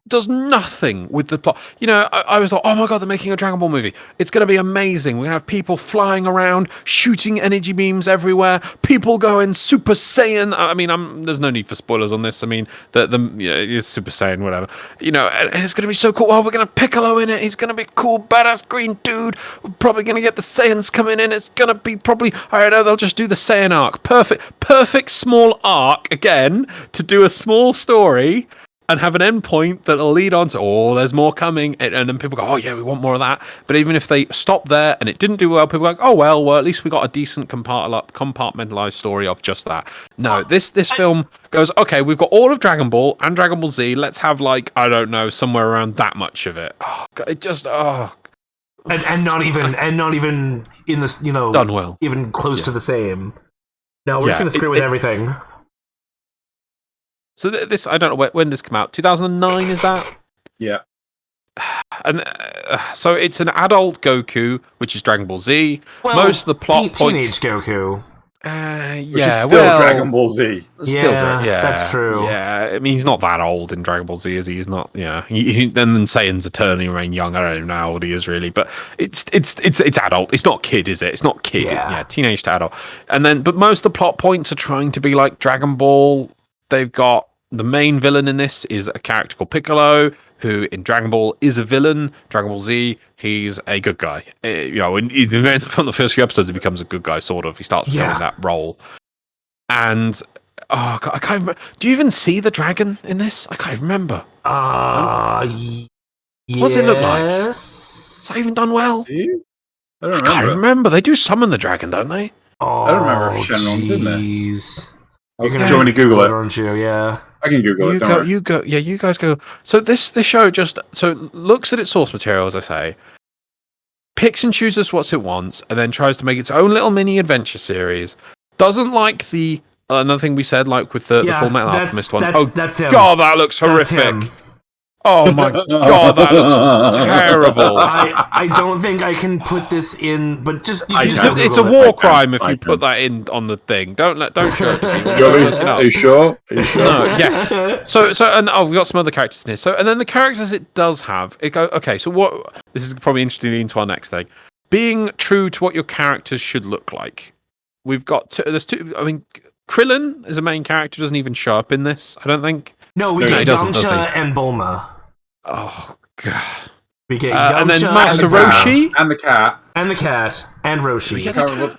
does nothing with the plot. I was like, oh my God, they're making a Dragon Ball movie. It's going to be amazing. We're going to have people flying around, shooting energy beams everywhere, people going Super Saiyan. I mean, there's no need for spoilers on this. I mean, it's Super Saiyan, whatever. And it's going to be so cool. Oh, we're going to have Piccolo in it. He's going to be cool, badass green dude. We're probably going to get the Saiyans coming in. It's going to be probably, I don't know, they'll just do the Saiyan arc. Perfect small arc, again, to do a small story and have an end point that'll lead on to, there's more coming, and then people go, oh yeah, we want more of that. But even if they stop there and it didn't do well, people go, well, at least we got a decent compartmentalized story of just that. No, this film goes, okay, we've got all of Dragon Ball and Dragon Ball Z. Let's have I don't know, somewhere around that much of it. Oh God, it just and not even in this, done well, even close to the same. No, we're just gonna screw with everything. So this, I don't know when this came out. 2009 is that? Yeah. And so it's an adult Goku, which is Dragon Ball Z. Well, most of the plot teenage Goku. Which is still Dragon Ball Z. That's true. Yeah, I mean, he's not that old in Dragon Ball Z, is he? He's not. Yeah, then Saiyan's eternally remain young. I don't even know how old he is really, but it's adult. It's not kid, is it? It's not kid. Yeah, teenage to adult. And then, but most of the plot points are trying to be like Dragon Ball. They've got the main villain in this is a character called Piccolo, who in Dragon Ball is a villain. Dragon Ball Z, he's a good guy. From the first few episodes, he becomes a good guy, sort of. He starts playing that role. And I can't remember. Do you even see the dragon in this? I can't remember. What does it look like? Is that even done well? Do you? I can't remember. They do summon the dragon, don't they? I don't remember if Shenron's in this. You're gonna do you want to Google it? Aren't you? Yeah. I can Google it. You go. Yeah, you guys go. So this show just looks at its source material, as I say, picks and chooses what it wants, and then tries to make its own little mini adventure series. Doesn't like the another thing we said, like with the Full Metal Alchemist one. That's him. God, that looks horrific. Oh my God, that looks terrible. I don't think I can put this in, but it's a war crime if you put that in on the thing. Don't show it to me. Are you sure? No, yes. So we've got some other characters in here. So and then the characters it does have. Okay. So what? This is probably interesting into our next thing. Being true to what your characters should look like. We've got there's two. I mean, Krillin is a main character. Doesn't even show up in this. I don't think. No, we get Yamcha and Bulma. Oh God! We get Yamcha and then Master Roshi and the cat and Roshi.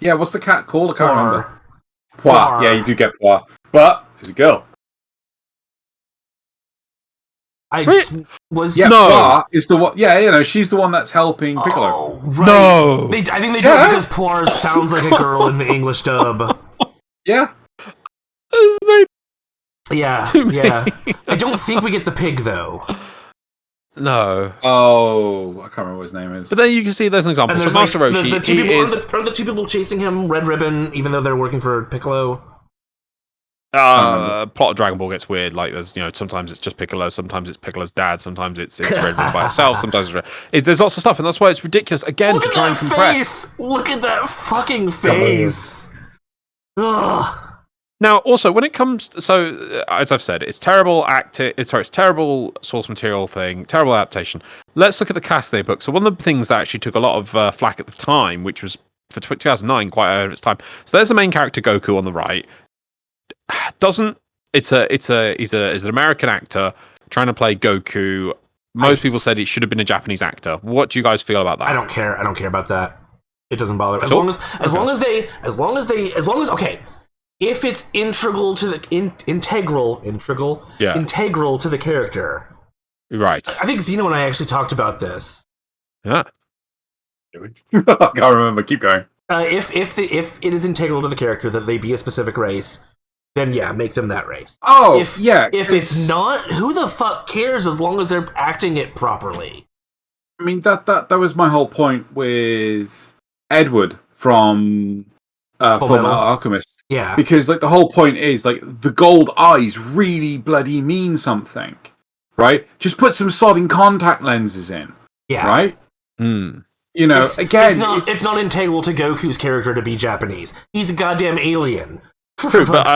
Yeah, what's the cat called? I can't remember. Poir. Yeah, you do get Poir, but there's a girl. Poir is the one. Yeah, she's the one that's helping Piccolo. Oh, right. No, I think they do it because Poir sounds like a girl in the English dub. Yeah. Yeah. I don't think we get the pig though. No. Oh, I can't remember what his name is. But then you can see there's an example. And so Master Roshi are the two people chasing him Red Ribbon, even though they're working for Piccolo? Plot of Dragon Ball gets weird. Like there's sometimes it's just Piccolo, sometimes it's Piccolo's dad, sometimes it's Red Ribbon by itself, sometimes there's lots of stuff, and that's why it's ridiculous. Again, to try and compress. Face! Look at that fucking face. Ugh. Now, also, when it comes, as I've said, it's terrible it's terrible source material thing, terrible adaptation. Let's look at the cast they booked. So one of the things that actually took a lot of flack at the time, which was for 2009, quite ahead of its time. So there's the main character Goku on the right. He's an American actor trying to play Goku. Most people said it should have been a Japanese actor. What do you guys feel about that? I don't care about that. It doesn't bother me. If it's integral to the integral to the character, right? I think Xeno and I actually talked about this. Yeah, I can't remember. Keep going. If it is integral to the character that they be a specific race, then make them that race. Oh, if it's not, who the fuck cares as long as they're acting it properly? I mean that was my whole point with Edward from Fullmetal Alchemist. Yeah. Because the whole point is the gold eyes really bloody mean something. Right? Just put some sodding contact lenses in. Yeah. Right? Mm. It's not integral to Goku's character to be Japanese. He's a goddamn alien. True, but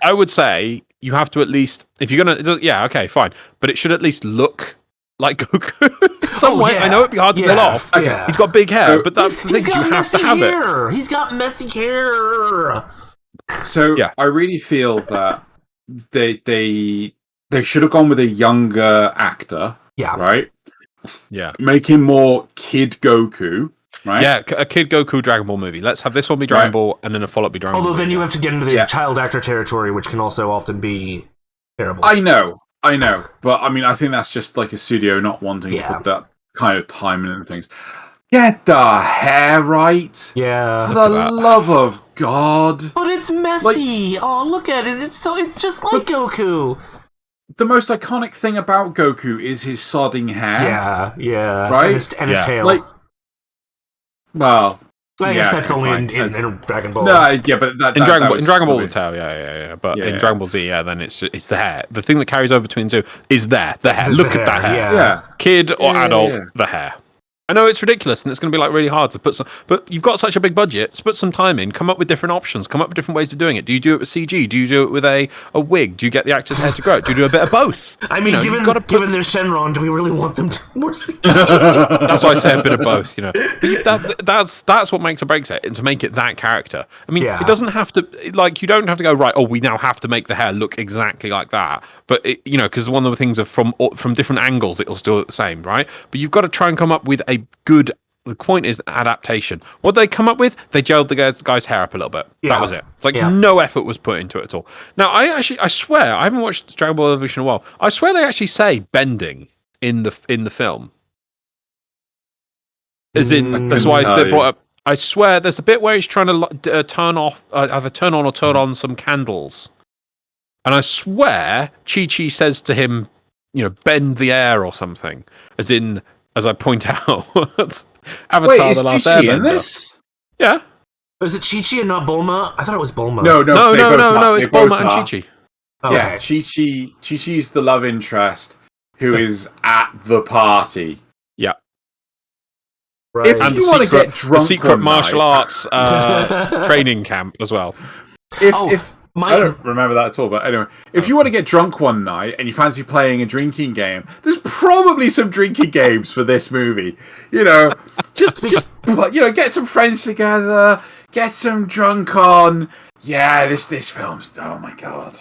I would say you have to at least, if you're gonna, okay, fine, but it should at least look like Goku in some way. I know it'd be hard to pull off. Okay. He's got big hair, but that's the thing. You have to have it. He's got messy hair. So I really feel that they should have gone with a younger actor. Yeah. Right. Yeah. Make him more Kid Goku. Right? Yeah, a Kid Goku Dragon Ball movie. Let's have this one be Dragon Ball, and then a follow-up be Dragon Ball. Although then you have to get into the child actor territory, which can also often be terrible. I know. But I mean, I think that's just like a studio not wanting to put that kind of time in and things. Get the hair right. Yeah. For the love of God. But it's messy. Look at it. It's just like Goku. The most iconic thing about Goku is his sodding hair. Yeah. Right? And his tail. Well, I guess that's only in Dragon Ball. No, but in Dragon Ball the tail, But in Dragon Ball Z, then it's the hair. The thing that carries over between the two is the hair. Look at that hair. Yeah. Kid or adult, the hair. I know it's ridiculous and it's going to be like really hard to put some, but you've got such a big budget. So put some time in, come up with different options, come up with different ways of doing it. Do you do it with CG? Do you do it with a wig? Do you get the actor's hair to grow? Do you do a bit of both? I mean, given their Shenron, do we really want them to more CG? That's why I say a bit of both. That's what makes or breaks it, and to make it that character. I mean, it doesn't have to you don't have to go right. Oh, we now have to make the hair look exactly like that. But because one of the things are from different angles, it'll still look the same, right? But you've got to try and come up with a good. The point is adaptation. What they come up with, they gelled the guy's hair up a little bit. Yeah. That was it. It's like no effort was put into it at all. Now, I swear, I haven't watched Dragon Ball Evolution in a while. I swear they actually say bending in the film. As in, that's why they brought up. I swear, there's a bit where he's trying to turn off, either turn on or turn on some candles, and I swear Chi-Chi says to him, bend the air or something. As I point out, Avatar: The Last Airbender. In this? Yeah. Was it Chi-Chi and not Bulma? I thought it was Bulma. No. It's Bulma and Chi-Chi. Okay. Yeah, Chi-Chi's the love interest who is at the party. Yeah. Right. If you want to get drunk, the secret martial arts training camp as well. I don't remember that at all, but anyway, if you want to get drunk one night and you fancy playing a drinking game, there's probably some drinking games for this movie. Just get some friends together, get some drunk on. Yeah, this film's oh my god.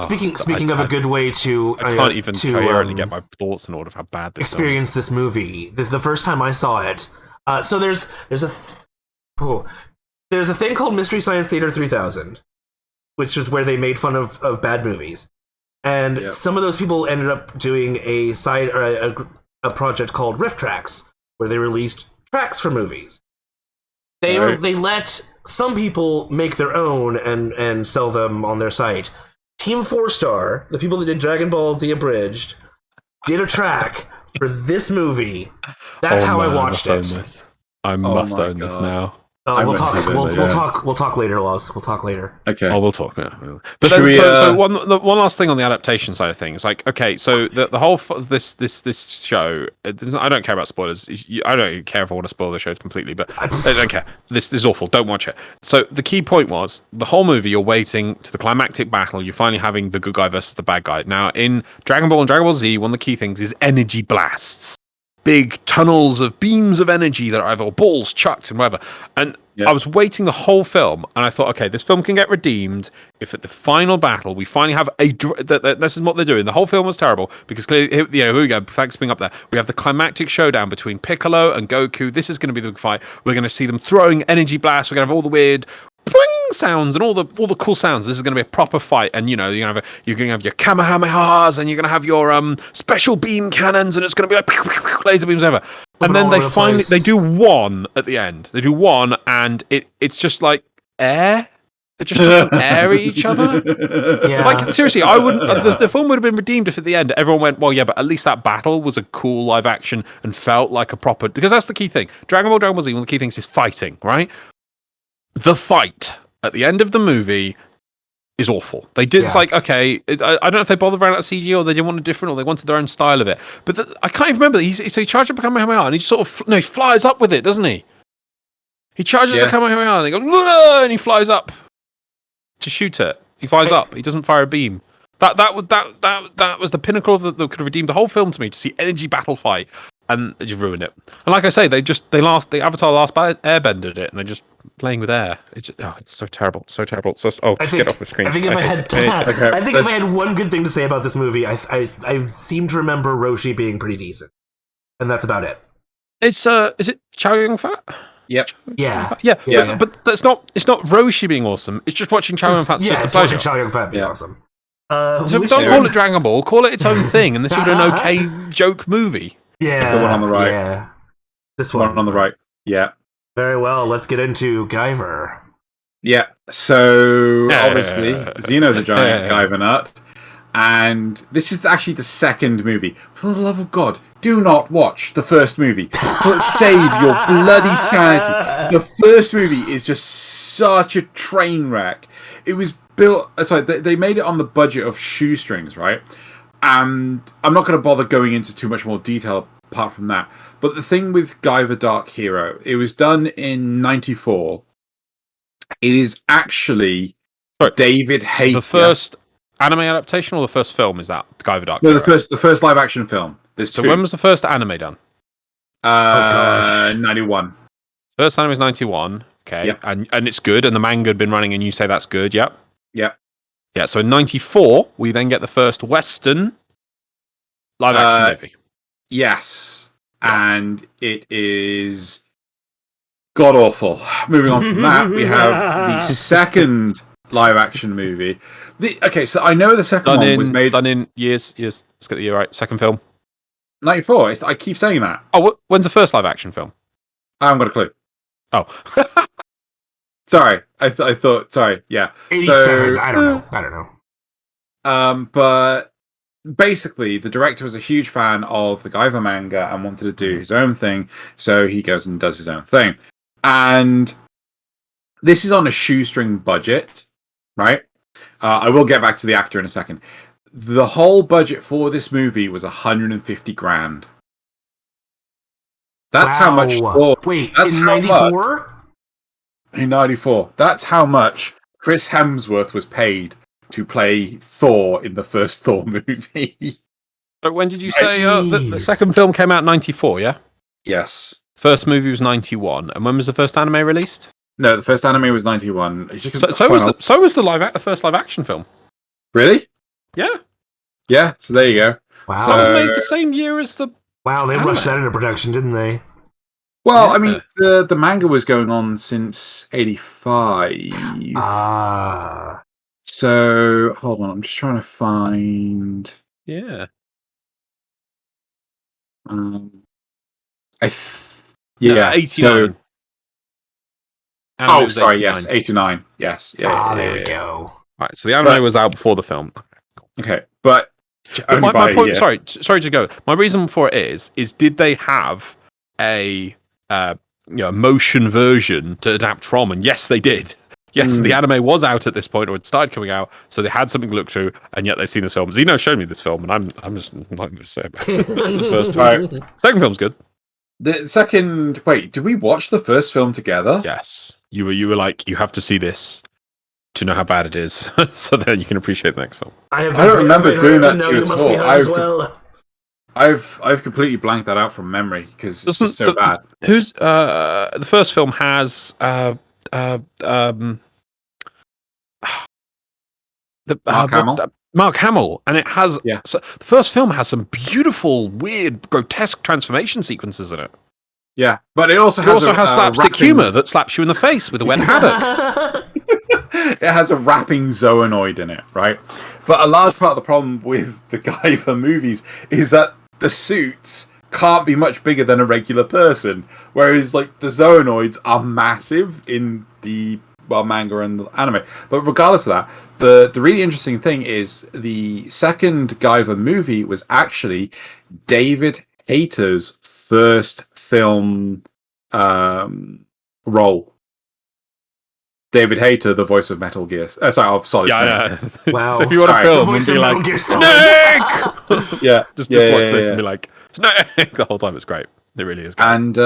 Speaking of a good way to I can't even coherently get my thoughts in order of how bad this experience this movie. The first time I saw it, so there's a thing called Mystery Science Theater 3000. Which is where they made fun of bad movies. And some of those people ended up doing a project called Riff Tracks, where they released tracks for movies. They let some people make their own and sell them on their site. Team 4-Star, the people that did Dragon Ball Z Abridged, did a track for this movie. That's how I watched it. I must own this now. We'll talk later, Loz. We'll talk later. Okay. Oh, we'll talk. Yeah. But then, so one last thing on the adaptation side of things. Like, okay, so the whole this show. I don't care about spoilers. I don't care if I want to spoil the show completely, but I don't care. This is awful. Don't watch it. So the key point was the whole movie. You're waiting to the climactic battle. You're finally having the good guy versus the bad guy. Now in Dragon Ball and Dragon Ball Z, one of the key things is energy blasts. Big tunnels of beams of energy that are either balls chucked and whatever. And I was waiting the whole film, and I thought, okay, this film can get redeemed if at the final battle we finally have this is what they're doing. The whole film was terrible because clearly, here we go. Thanks for being up there. We have the climactic showdown between Piccolo and Goku. This is going to be the big fight. We're going to see them throwing energy blasts. We're going to have all the weird sounds and all the cool sounds. This is going to be a proper fight, and you're going to have your kamehamehas, and you're going to have your special beam cannons, and it's going to be like pew, pew, pew, laser beams over. And then they do one at the end. They do one, and it's just like air. They're just air at each other. Yeah. Like seriously, I wouldn't. The film would have been redeemed if at the end everyone went, well, yeah, but at least that battle was a cool live action and felt like a proper. Because that's the key thing. Dragon Ball Z. One of the key things is fighting, right? The fight at the end of the movie is awful. They did. It's like, okay, I don't know if they bothered around that CG or they didn't want a different, or they wanted their own style of it. But I can't even remember. So he charges a Kamehameha and he just sort of he flies up with it, doesn't he? He charges a Kamehameha and he goes, and he flies up to shoot it. He flies up. He doesn't fire a beam. That was the pinnacle of that could have redeemed the whole film to me, to see energy battle fight, and they just ruined it. And like I say, the Avatar Last Airbender it, and they're just playing with air. It's so terrible, so terrible. Get off the screen. I think if I had one good thing to say about this movie, I seem to remember Roshi being pretty decent, and that's about it. Is it Chow Yun-Fat? Yep. Yeah. But that's not. It's not Roshi being awesome. It's just watching Chow Yun-Fat's just a pleasure. Watching Chow Yun-Fat being awesome. So don't call it Dragon Ball. Call it its own thing, and this would be an okay joke movie. Yeah. The one on the right. Yeah. This one on the right. Yeah. Very well. Let's get into Guyver. Yeah. So obviously, Xeno's a giant Guyver nut, and this is actually the second movie. For the love of God, do not watch the first movie. Save your bloody sanity. The first movie is just such a train wreck. It was built. Sorry, they made it on the budget of shoestrings, right? And I'm not going to bother going into too much more detail apart from that. But the thing with Guyver Dark Hero, it was done in '94. It is actually David Hayter. The first anime adaptation or the first film is that Guyver Dark No, Hero? the first live action film. There's two. So when was the first anime done? 91. First anime was 91. Okay, Yep. and it's good, and the manga had been running, and you say that's good. Yep. Yep. Yeah. So in '94, we then get the first Western live action movie. Yes, and it is god awful. Moving on from that, we have the second live action movie. So I know the second one was made done in years. Let's get the year right. Second film. 94. I keep saying that. Oh, when's the first live action film? I haven't got a clue. Oh. Sorry. I thought. Sorry. Yeah. 87. I don't know. But basically, the director was a huge fan of the Guyver manga and wanted to do his own thing, so he goes and does his own thing. And this is on a shoestring budget, right? I will get back to the actor in a second. The whole budget for this movie was $150,000. That's how much. Wait, that's in '94? In '94, that's how much Chris Hemsworth was paid to play Thor in the first Thor movie. But when did you say the second film came out in '94? Yeah. Yes. First movie was '91, and when was the first anime released? No, the first anime was '91. So was the first live action film. Really? Yeah. Yeah. So there you go. Wow. So it was made the same year as the. Wow, they rushed that into production, didn't they? Well, yeah. I mean, the manga was going on since '85. So hold on, I'm just trying to find. Yeah. Yeah, 89. So, oh, sorry, 89. yes, 89. Yes. Yeah. There we go. Right, so the anime was out before the film. Okay, but my point. Sorry to go. My reason for it is did they have a motion version to adapt from? And yes, they did. Yes, the anime was out at this point, or it started coming out, so they had something to look through, and yet they've seen this film. Zeno showed me this film, and I'm just not going to say about it. The first time. Second film's good. The second. Wait, did we watch the first film together? Yes, you were like, you have to see this to know how bad it is, so then you can appreciate the next film. I don't remember doing that to you at all. I've completely blanked that out from memory because it's just so bad. Who's the first film has Mark Hamill, and it has so the first film has some beautiful, weird, grotesque transformation sequences in it. Yeah, but it also has slapstick humor that slaps you in the face with a wet haddock. It has a rapping Zoonoid in it, right? But a large part of the problem with the Guyver movies is that the suits can't be much bigger than a regular person, whereas like the Zoonoids are massive in the manga and the anime. But regardless of that, the really interesting thing is the second Guyver movie was actually David Hayter's first film role. David Hayter, the voice of Metal Gear. Of Solid Snake. Wow. So if you want to film and be like, Snake! Yeah, just watch this and be like, Snake! The whole time. It's great. It really is great. And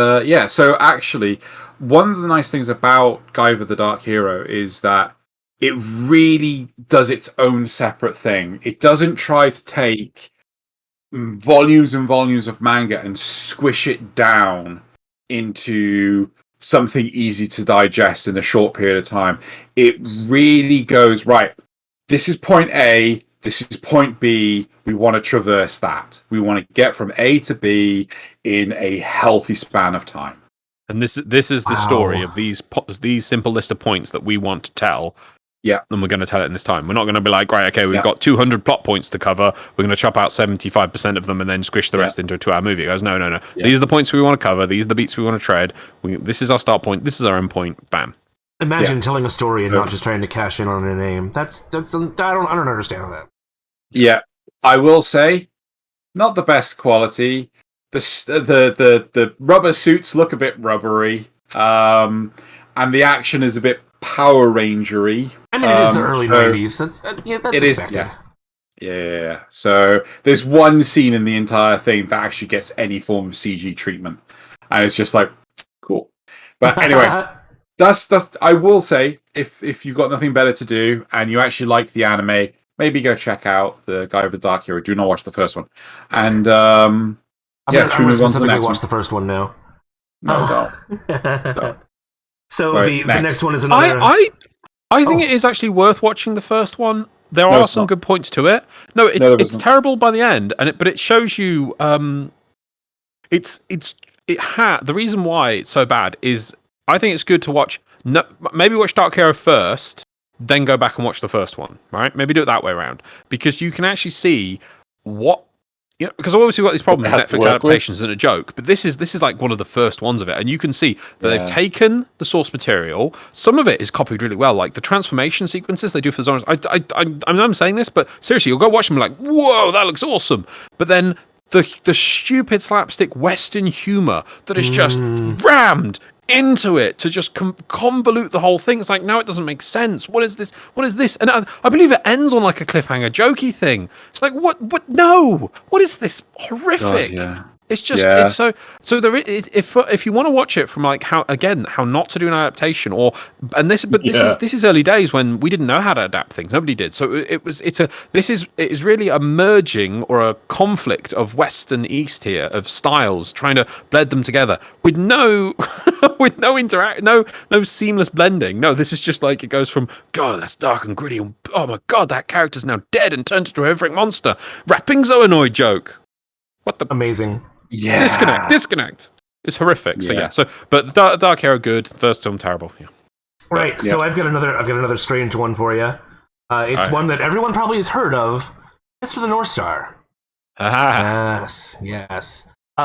so actually, one of the nice things about Guyver the Dark Hero is that it really does its own separate thing. It doesn't try to take volumes and volumes of manga and squish it down into something easy to digest in a short period of time. It really goes, right, this is point A, this is point B, we want to traverse that. We want to get from A to B in a healthy span of time. And this is the story of these simple list of points that we want to tell. Yeah. And we're going to tell it in this time. We're not going to be like, right, okay, we've got 200 plot points to cover. We're going to chop out 75% of them and then squish the rest into a 2-hour movie. It goes, no. Yeah. These are the points we want to cover. These are the beats we want to tread. This is our start point. This is our end point. Bam. Imagine telling a story and not just trying to cash in on a name. I don't understand that. Yeah. I will say, not the best quality. The rubber suits look a bit rubbery. And the action is a bit Power Rangery. I mean, it is the early 90s. That's expected. Yeah. So there's one scene in the entire thing that actually gets any form of CG treatment, and it's just like cool. But anyway, that's. I will say, if you've got nothing better to do and you actually like the anime, maybe go check out the Guyver Dark Hero. Do not watch the first one, and I'm yeah, gonna specifically watch the first one now. No, don't. So Right, the next one is another. I think it is actually worth watching the first one. There No, are it's some not. good points to it. No, No, there it's isn't. terrible by the end, but it shows you. The reason why it's so bad is I think it's good to watch. No, maybe watch Dark Hero first, then go back and watch the first one. Right? Maybe do it that way around because you can actually see what. Because obviously we've got these problems with Netflix adaptations and a joke, but this is like one of the first ones of it, and you can see that they've taken the source material. Some of it is copied really well, like the transformation sequences they do for the zombies. I'm saying this, but seriously, you'll go watch them and be like, whoa, that looks awesome. But then the stupid slapstick Western humor that is just rammed into it to just convolute the whole thing. It's like, no, it doesn't make sense. What is this? What is this? And I believe it ends on like a cliffhanger, jokey thing. It's like, what? No. What is this horrific? God, It's just it's so there. If you want to watch it from like how not to do an adaptation this is early days when we didn't know how to adapt things. Nobody did. So it is really a merging or a conflict of West and East here of styles trying to blend them together with no no seamless blending. No, this is just like it goes from God, that's dark and gritty, and oh my God, that character's now dead and turned into a horrific monster. Rapping Zoanoid joke. What the amazing. Yeah. Disconnect. It's horrific. Yeah. But Dark Hero good. First film terrible. Yeah. Right. So I've got another strange one for you. It's one that everyone probably has heard of. It's for the North Star. Yes.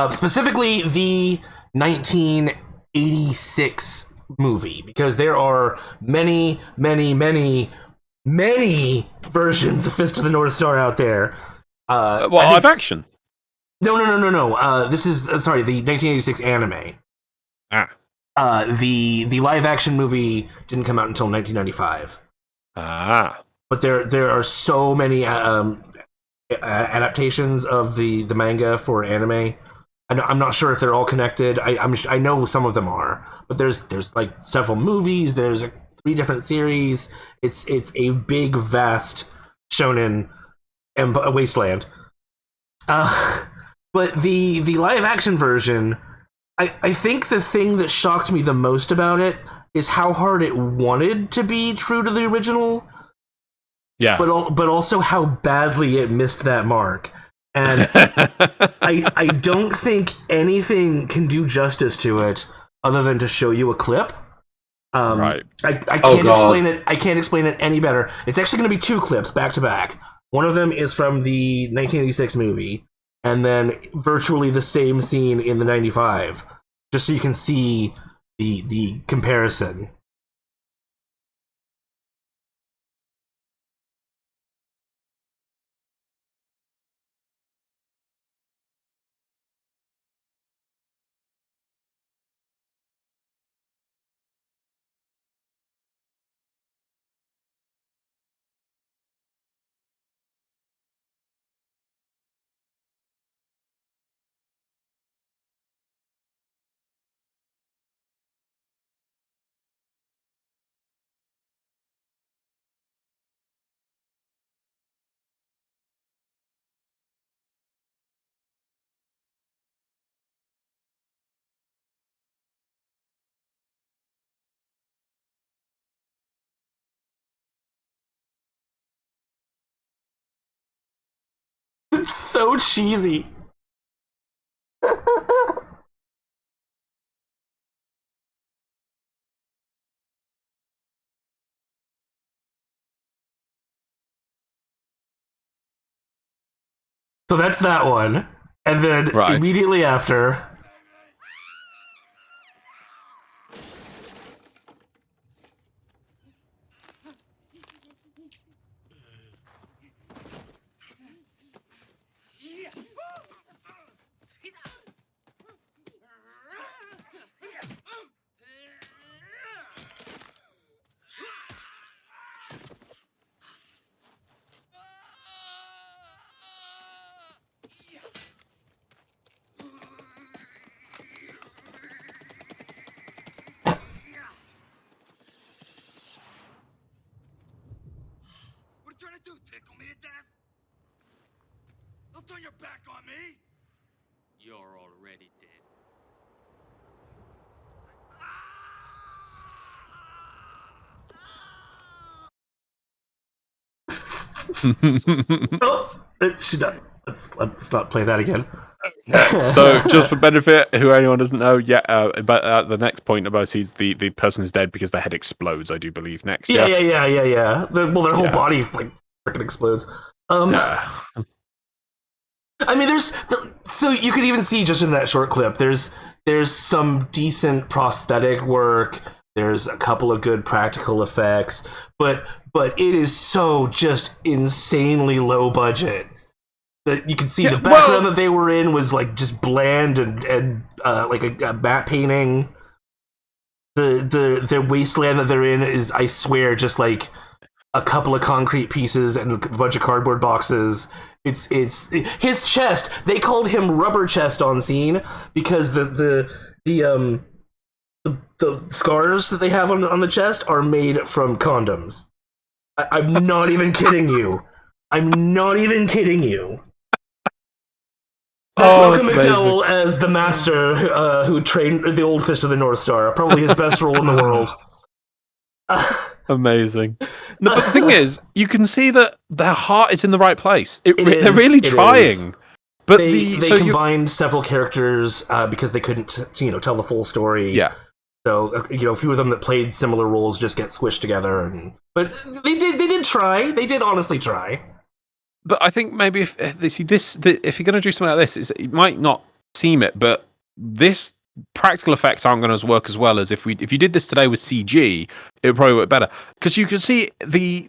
Specifically the 1986 movie, because there are many versions of Fist of the North Star out there. Live action. No. This is the 1986 anime. The live action movie didn't come out until 1995. But there are so many adaptations of the manga for anime. I'm not sure if they're all connected. I know some of them are, but there's like several movies. There's 3 different series. It's a big, vast shonen wasteland. But the live action version, I think the thing that shocked me the most about it is how hard it wanted to be true to the original. Yeah. But also how badly it missed that mark. And I don't think anything can do justice to it other than to show you a clip. Right. I can't explain it. I can't explain it any better. It's actually going to be 2 clips back to back. One of them is from the 1986 movie, and then virtually the same scene in the 95, just so you can see the comparison. It's so cheesy. So that's that one. And then immediately after... do, tickle me to death? Don't turn your back on me. You're already dead. Let's not play that again. So, just for benefit, who anyone doesn't know, but the next point about sees the person is dead because their head explodes. I do believe next. Yeah. Their whole body like freaking explodes. I mean, so you could even see just in that short clip. There's some decent prosthetic work. There's a couple of good practical effects, but it is so just insanely low budget that you can see the background that they were in was like just bland and like a matte painting. The wasteland that they're in is, I swear, just like a couple of concrete pieces and a bunch of cardboard boxes. It's his chest. They called him Rubber Chest on scene because the scars that they have on the chest are made from condoms. I'm not even kidding you. I'm not even kidding you. That's Malcolm McDowell as the master who trained the Old Fist of the North Star. Probably his best role in the world. Amazing. No, but the thing is, you can see that their heart is in the right place. They're really trying. But they combined several characters because they couldn't, tell the full story. Yeah. So a few of them that played similar roles just get squished together, but they did try. They did honestly try. But I think maybe if they see this, if you're going to do something like this, it might not seem it, but this practical effects aren't going to work as well as if you did this today with CG, it would probably work better because you can see the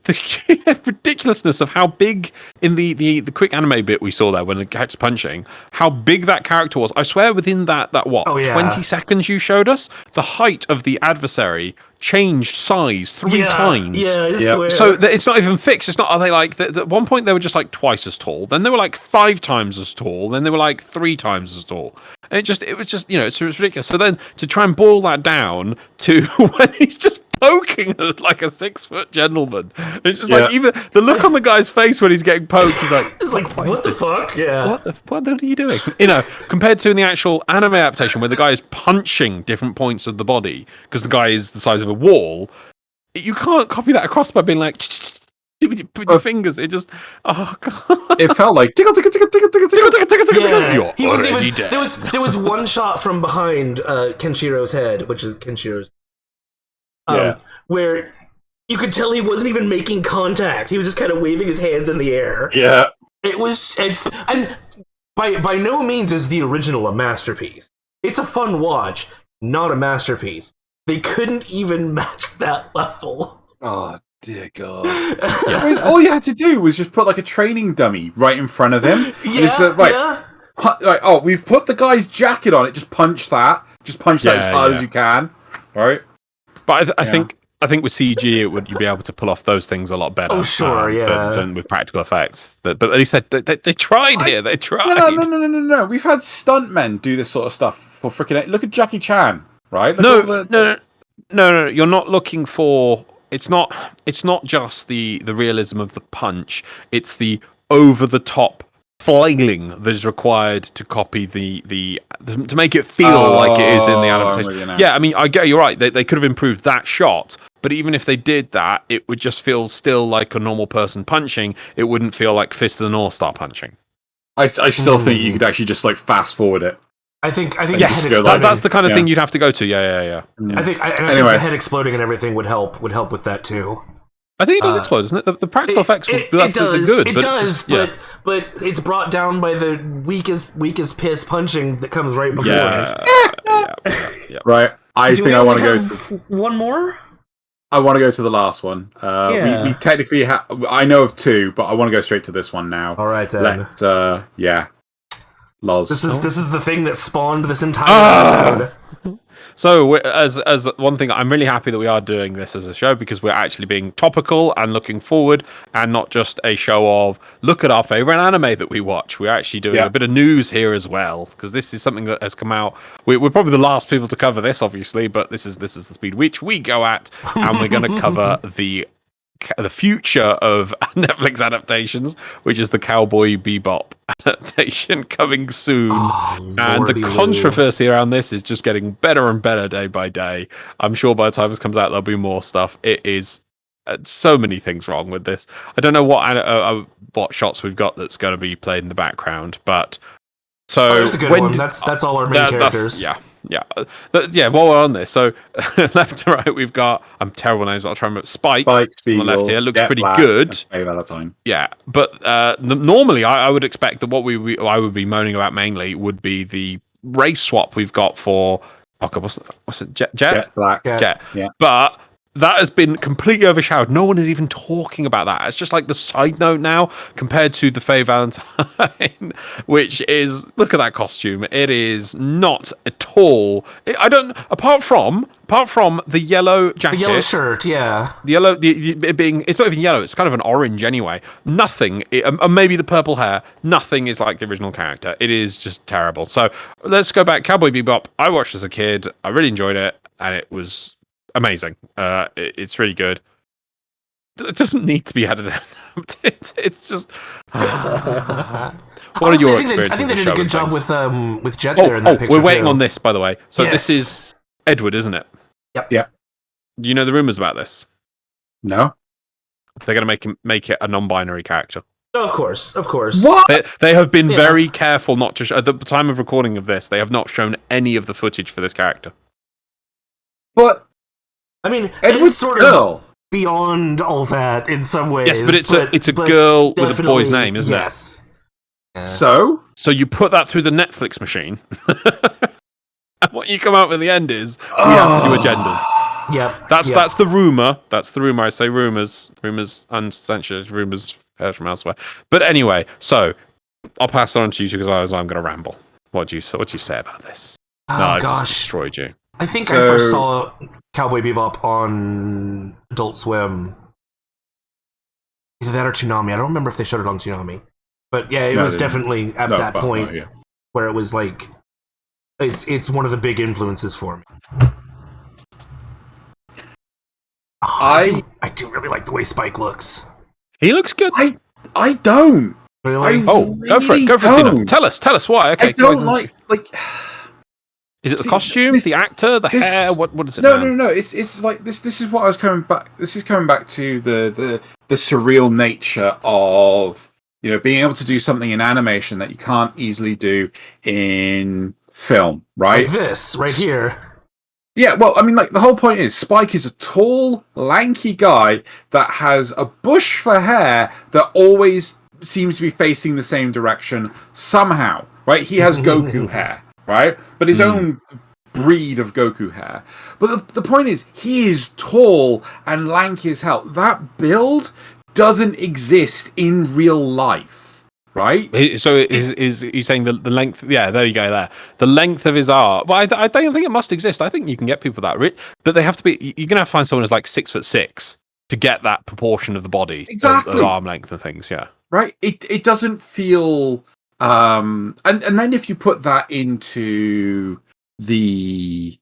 ridiculousness of how big in the quick anime bit we saw there when the character's punching, how big that character was. I swear within that 20 seconds you showed us, the height of the adversary changed size 3 times. Yeah, I swear. So it's not even fixed. It's not. Are they like at one point they were just like twice as tall, then they were like 5 times as tall, then they were like 3 times as tall, and it was just it's ridiculous. So then to try and boil that down to when he's just poking us like a 6-foot gentleman, it's just like even the look on the guy's face when he's getting poked, he's like, it's like what the fuck? Yeah. What the hell are you doing? Compared to in the actual anime adaptation where the guy is punching different points of the body because the guy is the size of a wall, you can't copy that across by being like with your fingers. It just God. It felt like tickle tickle tickle tickle tickle tickle tickle tickle. You're already dead. There was one shot from behind Kenshiro's head, which is Kenshiro's. Where you could tell he wasn't even making contact. He was just kind of waving his hands in the air. Yeah. And by no means is the original a masterpiece. It's a fun watch, not a masterpiece. They couldn't even match that level. Oh, dear God. I mean, all you had to do was just put like a training dummy right in front of him. We've put the guy's jacket on it. Just punch that. Just punch that as hard as you can. Right? But I think with CG, you'd be able to pull off those things a lot better. Oh, sure, than with practical effects. But they said they tried here. They tried. No. We've had stuntmen do this sort of stuff for freaking. Look at Jackie Chan, right? No. You're not looking for. It's not just the realism of the punch. It's the over the top flailing that is required to copy to make it feel like it is in the adaptation. Yeah, I mean, I get you're right. They could have improved that shot, but even if they did that, it would just feel still like a normal person punching. It wouldn't feel like Fist of the North Star punching. I still think you could actually just like fast forward it. I think yes, that's the kind of thing you'd have to go to. Yeah. I think the head exploding and everything would help with that too. I think it does explode, doesn't it? The practical effects were good. It does, but it's brought down by the weakest piss punching that comes right before it. Yeah. Right. I think I want to go to one more. I want to go to the last one. We technically I know of 2, but I want to go straight to this one now. All right then. Loz. This is the thing that spawned this entire episode. So, as one thing, I'm really happy that we are doing this as a show because we're actually being topical and looking forward, and not just a show of look at our favorite anime that we watch. We're actually doing a bit of news here as well because this is something that has come out. We're probably the last people to cover this, obviously, but this is the speed which we go at, and we're going to cover the the future of Netflix adaptations, which is the Cowboy Bebop adaptation coming soon. And the controversy around this is just getting better and better day by day. I'm sure by the time this comes out, there'll be more stuff. It is so many things wrong with this. I don't know what shots we've got that's going to be played in the background, but so there's a good one. That's all our main characters. Yeah. While we're on this, so left to right, we've got, I'm terrible names, but I'll try and remember. Spike on the left here looks pretty good. Yeah, but normally I would expect that what I would be moaning about mainly would be the race swap we've got for what's it? Jet Black. Jet. Yeah. But that has been completely overshadowed. No one is even talking about that. It's just like the side note now compared to the Faye Valentine, which is, look at that costume. It is not at all. Apart from the yellow jacket, the yellow shirt, yeah, the yellow, it being, it's not even yellow. It's kind of an orange anyway. Nothing, maybe the purple hair. Nothing is like the original character. It is just terrible. So let's go back. Cowboy Bebop. I watched as a kid. I really enjoyed it, and it was amazing. It's really good. It doesn't need to be added. It's just. What are your experiences? I think they did a good job with Jet there in that picture. We're waiting on this, by the way. So this is Edward, isn't it? Yep. Yeah. Do you know the rumors about this? No. They're going to make it a non-binary character. Oh, of course. What? They have been very careful not to. At the time of recording of this, they have not shown any of the footage for this character. But I mean, Edward's it's sort girl. of beyond all that in some ways. Yes, but it's a girl with a boy's name, isn't it? So you put that through the Netflix machine, and what you come out with the end is we have to do agendas. Yep. That's the rumor. That's the rumor. I say rumors uncensored, rumors heard from elsewhere. But anyway, so I'll pass it on to you because I'm going to ramble. What do you say about this? I just destroyed you. I think I first saw Cowboy Bebop on Adult Swim. Either that or Toonami. I don't remember if they showed it on Toonami. But yeah, it was definitely at that point where it was like, it's one of the big influences for me. I do really like the way Spike looks. He looks good. I don't. Really? Go for it, Tino. Tell us why. Okay. I don't like. Is it the costume, the actor, the hair? What is it? No. It's like this. This is what I was coming back. This is coming back to the surreal nature of being able to do something in animation that you can't easily do in film, right? Like this right here. Yeah, well, I mean, like the whole point is Spike is a tall, lanky guy that has a bush for hair that always seems to be facing the same direction somehow, right? He has Goku hair. Right? But his own breed of Goku hair. But the point is, he is tall and lanky as hell. That build doesn't exist in real life, right? So is he's saying the length? Yeah, there you go. There, the length of his arm. Well, I don't think it must exist. I think you can get people that rich, but they have to be. You're gonna have to find someone who's like 6'6" to get that proportion of the body, exactly, of arm length and things. Yeah, right. It doesn't feel. And then if you put that into the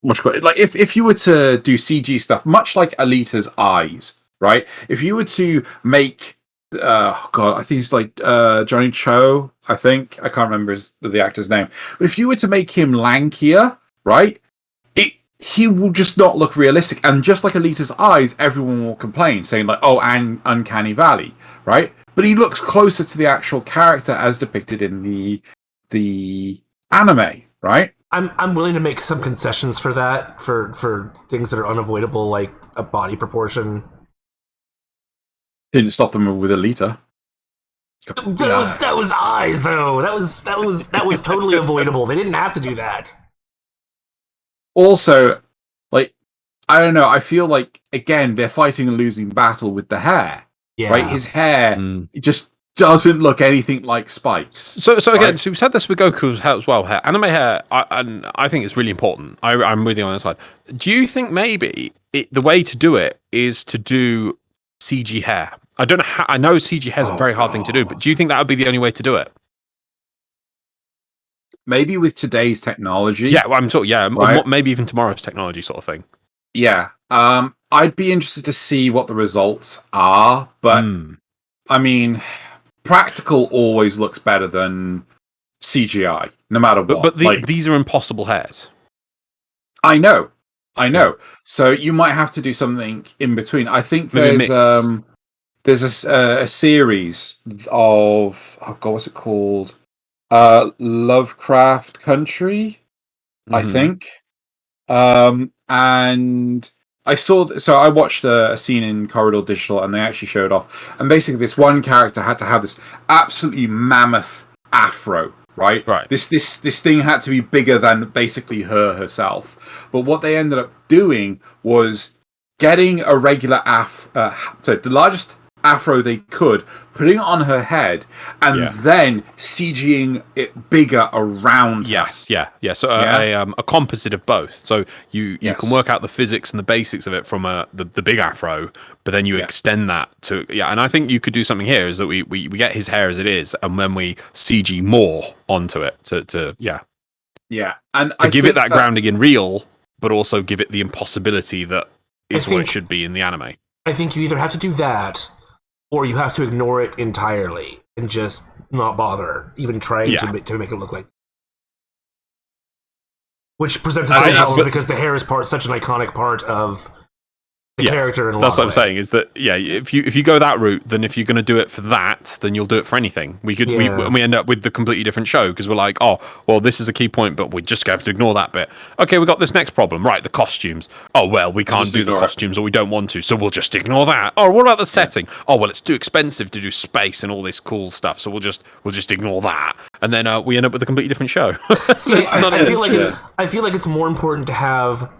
like if you were to do CG stuff, much like Alita's eyes, right? If you were to make I think it's like Johnny Cho, I can't remember the actor's name, but if you were to make him lankier, right? He will just not look realistic, and just like Alita's eyes, everyone will complain, saying like, "Oh, and Uncanny Valley," right? But he looks closer to the actual character as depicted in the anime, right? I'm willing to make some concessions for that, for things that are unavoidable, like a body proportion. Didn't stop them with Alita. That was eyes, though. That was totally avoidable. They didn't have to do that. Also, like, I don't know. I feel like again they're fighting a losing battle with the hair. Yeah. Right, his hair just doesn't look anything like Spike's. So again, so we've said this with Goku's hair as well. Anime hair, I think it's really important. I'm with you on that side. Do you think maybe the way to do it is to do CG hair? I don't know. I know CG hair is a very hard thing to do, but do you think that would be the only way to do it? Maybe with today's technology. Yeah, well, I'm talking. Yeah, right? Maybe even tomorrow's technology, sort of thing. Yeah. I'd be interested to see what the results are, but I mean, practical always looks better than CGI, no matter what. But these are impossible hairs. I know. So you might have to do something in between. I think there's a series of what's it called? Lovecraft Country, I think. And I saw. So I watched a scene in Corridor Digital, and they actually showed off. And basically, this one character had to have this absolutely mammoth afro. Right. This thing had to be bigger than basically herself. But what they ended up doing was getting a regular the largest afro they could, putting it on her head, and then CGing it bigger around. Yes, yeah. So a composite of both. So you can work out the physics and the basics of it from the big afro, but then you extend that to And I think you could do something here is that we get his hair as it is, and then we CG more onto it to and to give it that grounding in real, but also give it the impossibility that is what it should be in the anime. I think you either have to do that, or you have to ignore it entirely and just not bother even trying to make it look like. Which presents a problem because the hair is such an iconic part of the character. That's what I'm saying. Is that if you go that route, then if you're going to do it for that, then you'll do it for anything. We end up with the completely different show because we're like, oh, well, this is a key point, but we just have to ignore that bit. Okay, we got this next problem, right? The costumes. Oh well, we can't do the costumes, or we don't want to, so we'll just ignore that. Oh, what about the setting? Oh well, it's too expensive to do space and all this cool stuff, so we'll just ignore that, and then we end up with a completely different show. See, I feel like it's more important to have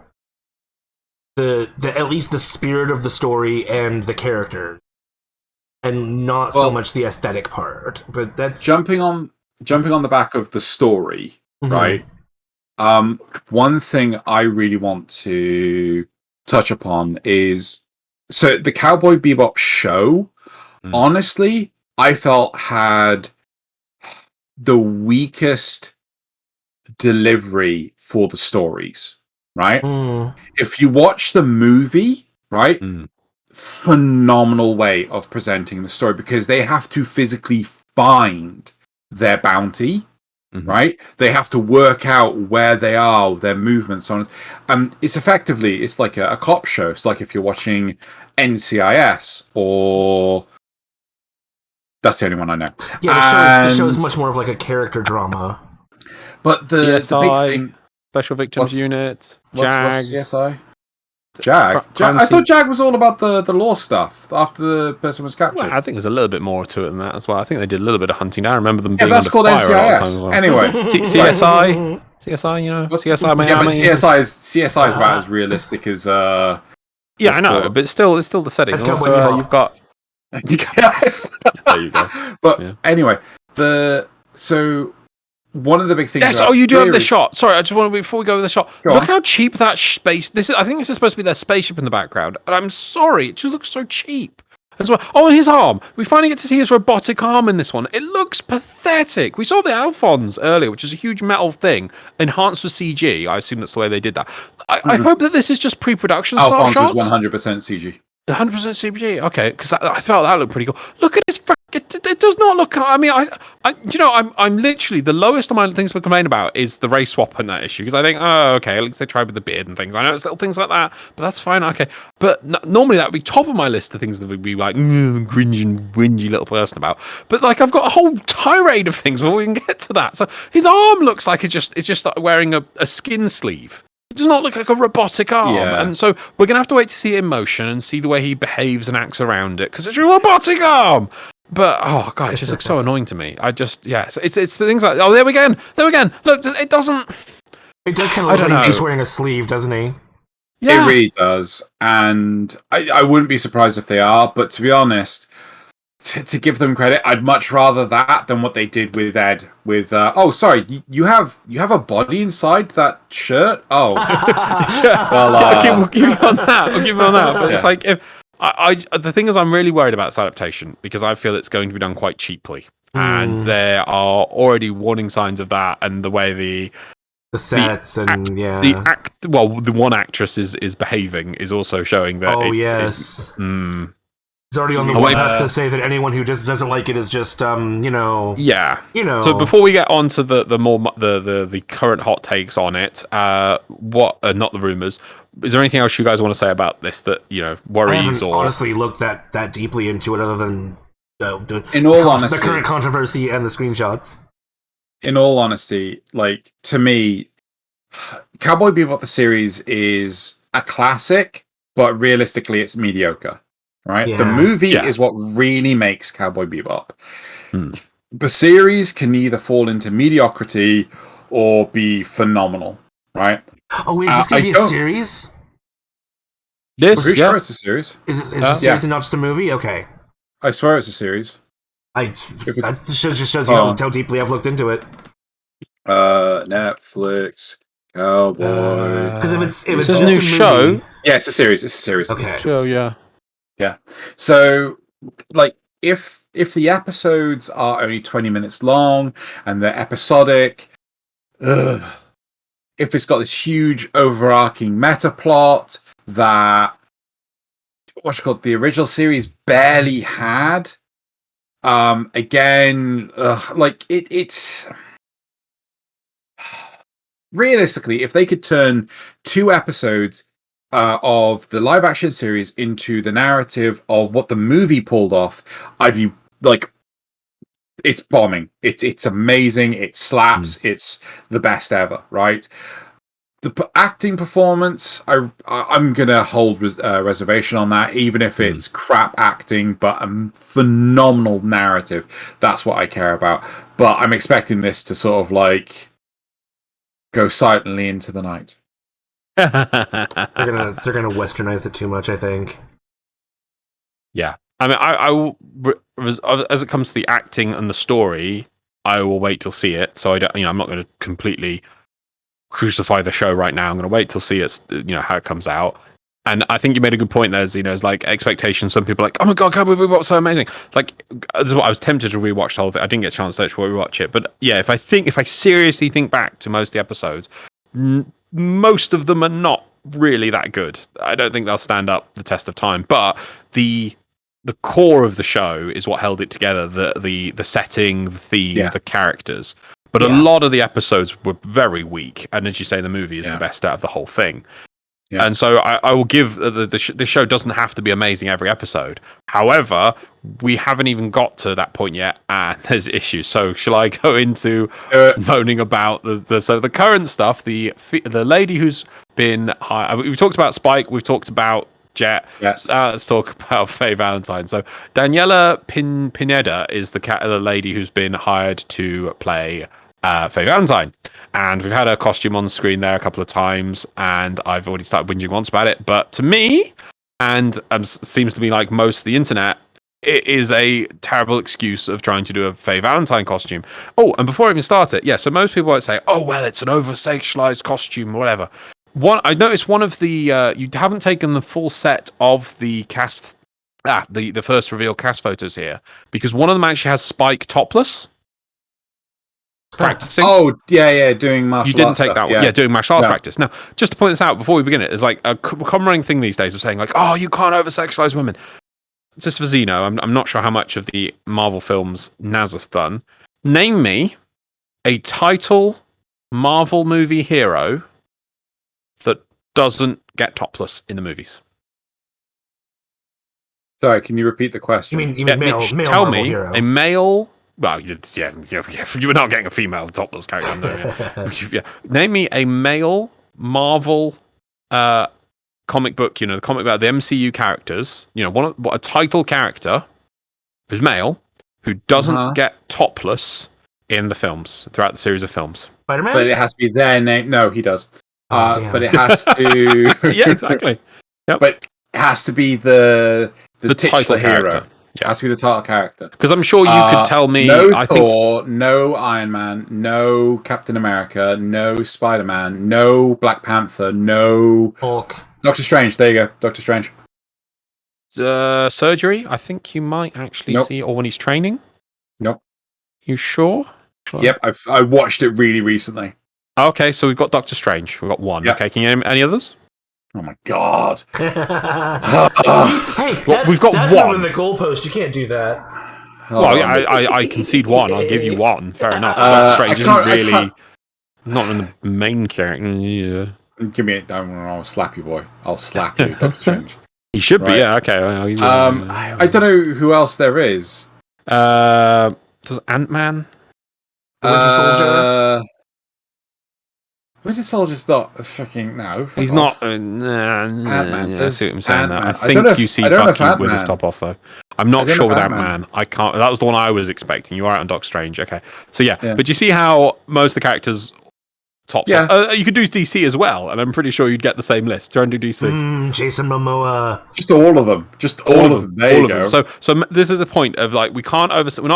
the at least the spirit of the story and the character, and not so much the aesthetic part. But that's jumping on the back of the story, right? One thing I really want to touch upon is the Cowboy Bebop show. Honestly, I felt had the weakest delivery for the stories. Right? If you watch the movie, right? Phenomenal way of presenting the story because they have to physically find their bounty, right? They have to work out where they are, their movements on. It's like a cop show. It's like if you're watching NCIS or that's the only one I know. Yeah, the show is much more of like a character drama. But the big thing. Special Victims Unit, Jag. What's CSI? Jag? I thought Jag was all about the law stuff after the person was captured. Well, I think there's a little bit more to it than that as well. I think they did a little bit of hunting. I remember them being that's under called fire a lot of times NCIS. as well. Anyway. CSI, you know, CSI Miami. Yeah, but CSI is about as realistic as yeah, I know, but it's still the setting. Also, you've got yes. There you go. But anyway, one of the big things. Yes. Oh, you do have the shot. Sorry, I just want to before we go over the shot. Look how cheap that space. I think this is supposed to be their spaceship in the background, and I'm sorry, it just looks so cheap as well. Oh, and his arm. We finally get to see his robotic arm in this one. It looks pathetic. We saw the Alphons earlier, which is a huge metal thing enhanced with CG. I assume that's the way they did that. I hope that this is just pre-production style shots. Alphons is 100% CG. 100% CG. Okay, because I felt that looked pretty cool. Look at his. It does not look. I mean, I'm literally the lowest amount of things we complain about is the race swap in that issue because I think, oh, okay, at least they tried with the beard and things. I know it's little things like that, but that's fine. Okay, but normally that would be top of my list of things that would be like whingy little person about. But like, I've got a whole tirade of things before we can get to that. So his arm looks like it's just like wearing a skin sleeve. It does not look like a robotic arm, and so we're gonna have to wait to see it in motion and see the way he behaves and acts around it because it's a robotic arm. But oh god, it just looks so annoying to me. So it's things like there we go. Look, it doesn't. It does kind of look like he's just wearing a sleeve, doesn't he? Yeah, it really does. And I wouldn't be surprised if they are. But to be honest, to give them credit, I'd much rather that than what they did with Ed. With sorry, you have a body inside that shirt. Oh, we'll give you on that. But it's like if. The thing is, I'm really worried about this adaptation because I feel it's going to be done quite cheaply, and there are already warning signs of that. And the way the sets and yeah. The one actress is behaving is also showing that. Oh yes. It's already on the web to say that anyone who just doesn't like it is just Yeah. So before we get on to the more the current hot takes on it, not the rumors. Is there anything else you guys want to say about this that worries? I haven't or honestly looked that deeply into it, other than the current controversy and the screenshots. In all honesty, like, to me, Cowboy Bebop the series is a classic, but realistically, it's mediocre. Right, the movie is what really makes Cowboy Bebop. The series can either fall into mediocrity or be phenomenal. Right? Oh, wait, is this going to be a series? Sure it's a series. Is it a series and not just a movie? Okay. I swear it's a series. That just shows you how deeply I've looked into it. Netflix, Cowboy. Because if it's just a new movie, show, it's a series. It's a series. Okay. It's a series. Yeah. So, like, if the episodes are only 20 minutes long and they're episodic, if it's got this huge overarching meta plot that the original series barely had, it's realistically, if they could turn 2 episodes of the live action series into the narrative of what the movie pulled off, I'd be like, it's bombing. It's amazing. It slaps. It's the best ever, right? The acting performance, I'm gonna hold reservation on that, even if it's crap acting, but a phenomenal narrative. That's what I care about. But I'm expecting this to sort of like go silently into the night. They're gonna westernize it too much, I think. Yeah, I mean, I will, as it comes to the acting and the story, I will wait till see it. So I'm not going to completely crucify the show right now. I'm going to wait till see it, how it comes out. And I think you made a good point there, it's like expectations. Some people are like, oh my god, Cowboy Bebop's so amazing. Like, this is what I was tempted to rewatch the whole thing. I didn't get a chance to actually rewatch it, but yeah, if I seriously think back to most of the episodes, most of them are not really that good. I don't think they'll stand up the test of time. But the core of the show is what held it together. The setting, the theme, the characters. But a lot of the episodes were very weak, and as you say, the movie is the best out of the whole thing. Yeah. And so I will give the show doesn't have to be amazing every episode. However, we haven't even got to that point yet, and there's issues. So shall I go into moaning about the current stuff? The lady who's been hired. We've talked about Spike. We've talked about Jet. Yes. Let's talk about Faye Valentine. So Daniella Pineda is the lady who's been hired to play Faye Valentine, and we've had her costume on the screen there a couple of times, and I've already started whinging once about it. But to me, and seems to be like most of the internet, it is a terrible excuse of trying to do a Faye Valentine costume. Oh, and before I even start it, so most people might say, oh well, it's an over-sexualized costume, whatever. I noticed one of the you haven't taken the full set of the cast, the first reveal cast photos here, because one of them actually has Spike topless. Practicing. Oh, yeah, doing martial arts. You didn't take that one. Yeah, doing martial arts practice. Now, just to point this out before we begin it's like a common running thing these days of saying like, oh, you can't over-sexualize women. Just for Xeno, I'm not sure how much of the Marvel films Nasuth done. Name me a title Marvel movie hero that doesn't get topless in the movies. Sorry, can you repeat the question? You mean male tell Marvel me hero. A male. Well, you were not getting a female topless character. Name me a male Marvel comic book. The comic about the MCU characters. A title character who's male who doesn't get topless in the films throughout the series of films. Spider-Man? But it has to be their name. No, he does. But it has to. Yeah, exactly. Yep. But it has to be the title hero. character. It has to be the title character. Because I'm sure you could tell me. No Thor, no Iron Man, no Captain America, no Spider-Man, no Black Panther, no Hulk. Doctor Strange. There you go, Doctor Strange. Surgery. I think you might actually see, or when he's training. Nope. You sure? Yep, I watched it really recently. Okay, so we've got Doctor Strange. We've got one. Yep. Okay, can you name any others? Oh my god. Hey, we've got that's one. moving the goalpost. You can't do that. Well, yeah, I concede one. I'll give you one. Fair enough. Doctor Strange isn't really not in the main character. Yeah. Give me it down, and I'll slap you, boy. I'll slap you, Doctor Strange. He should be. Right. Yeah. Okay. I'll give you I don't know who else there is. Does Ant-Man? Winter Soldier. Winter Soldier's not a fucking He's not. Ant-Man. I see what I'm saying. Ant-Man. I think you see Bucky with his top off though. I'm not sure with Ant-Man. I can't. That was the one I was expecting. You are right on Doctor Strange. Okay. So yeah, but you see how most of the characters tops. Yeah. You could do DC as well, and I'm pretty sure you'd get the same list. Try and do DC. Jason Momoa. Just all of them. Just all of them. There you go. So this is the point of like we're not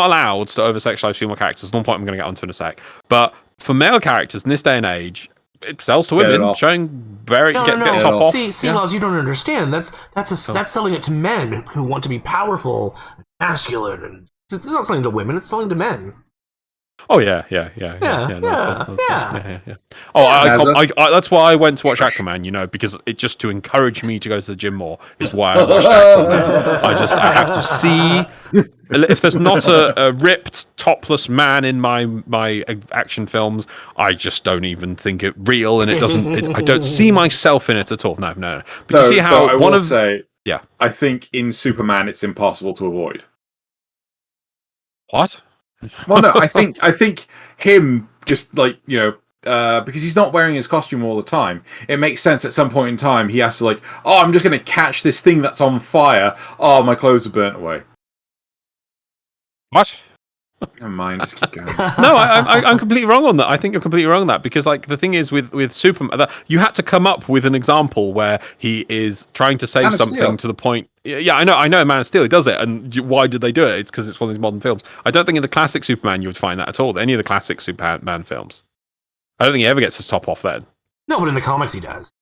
allowed to over-sexualize female characters. One point I'm going to get onto in a sec. But for male characters in this day and age, it sells to women, showing get top off. See, Loz, you don't understand. That's selling it to men who want to be powerful, masculine, and it's not selling to women. It's selling to men. Oh yeah. Oh, that's why I went to watch Aquaman. Because it just to encourage me to go to the gym more is why I watched Aquaman. I have to see if there's not a ripped topless man in my action films. I just don't even think it real, and it doesn't. I don't see myself in it at all. No. But you see how I think in Superman it's impossible to avoid. What? Well, no, I think him just like because he's not wearing his costume all the time. It makes sense at some point in time he has to I'm just going to catch this thing that's on fire. Oh, my clothes are burnt away. What? Never mind, just keep going. No, I'm completely wrong on that. I think you're completely wrong on that because the thing is with Superman, you had to come up with an example where he is trying to say something to the point. Yeah, I know. Man of Steel, he does it, and why did they do it? It's because it's one of these modern films. I don't think in the classic Superman you would find that at all. Any of the classic Superman films, I don't think he ever gets his top off then. No, but in the comics he does.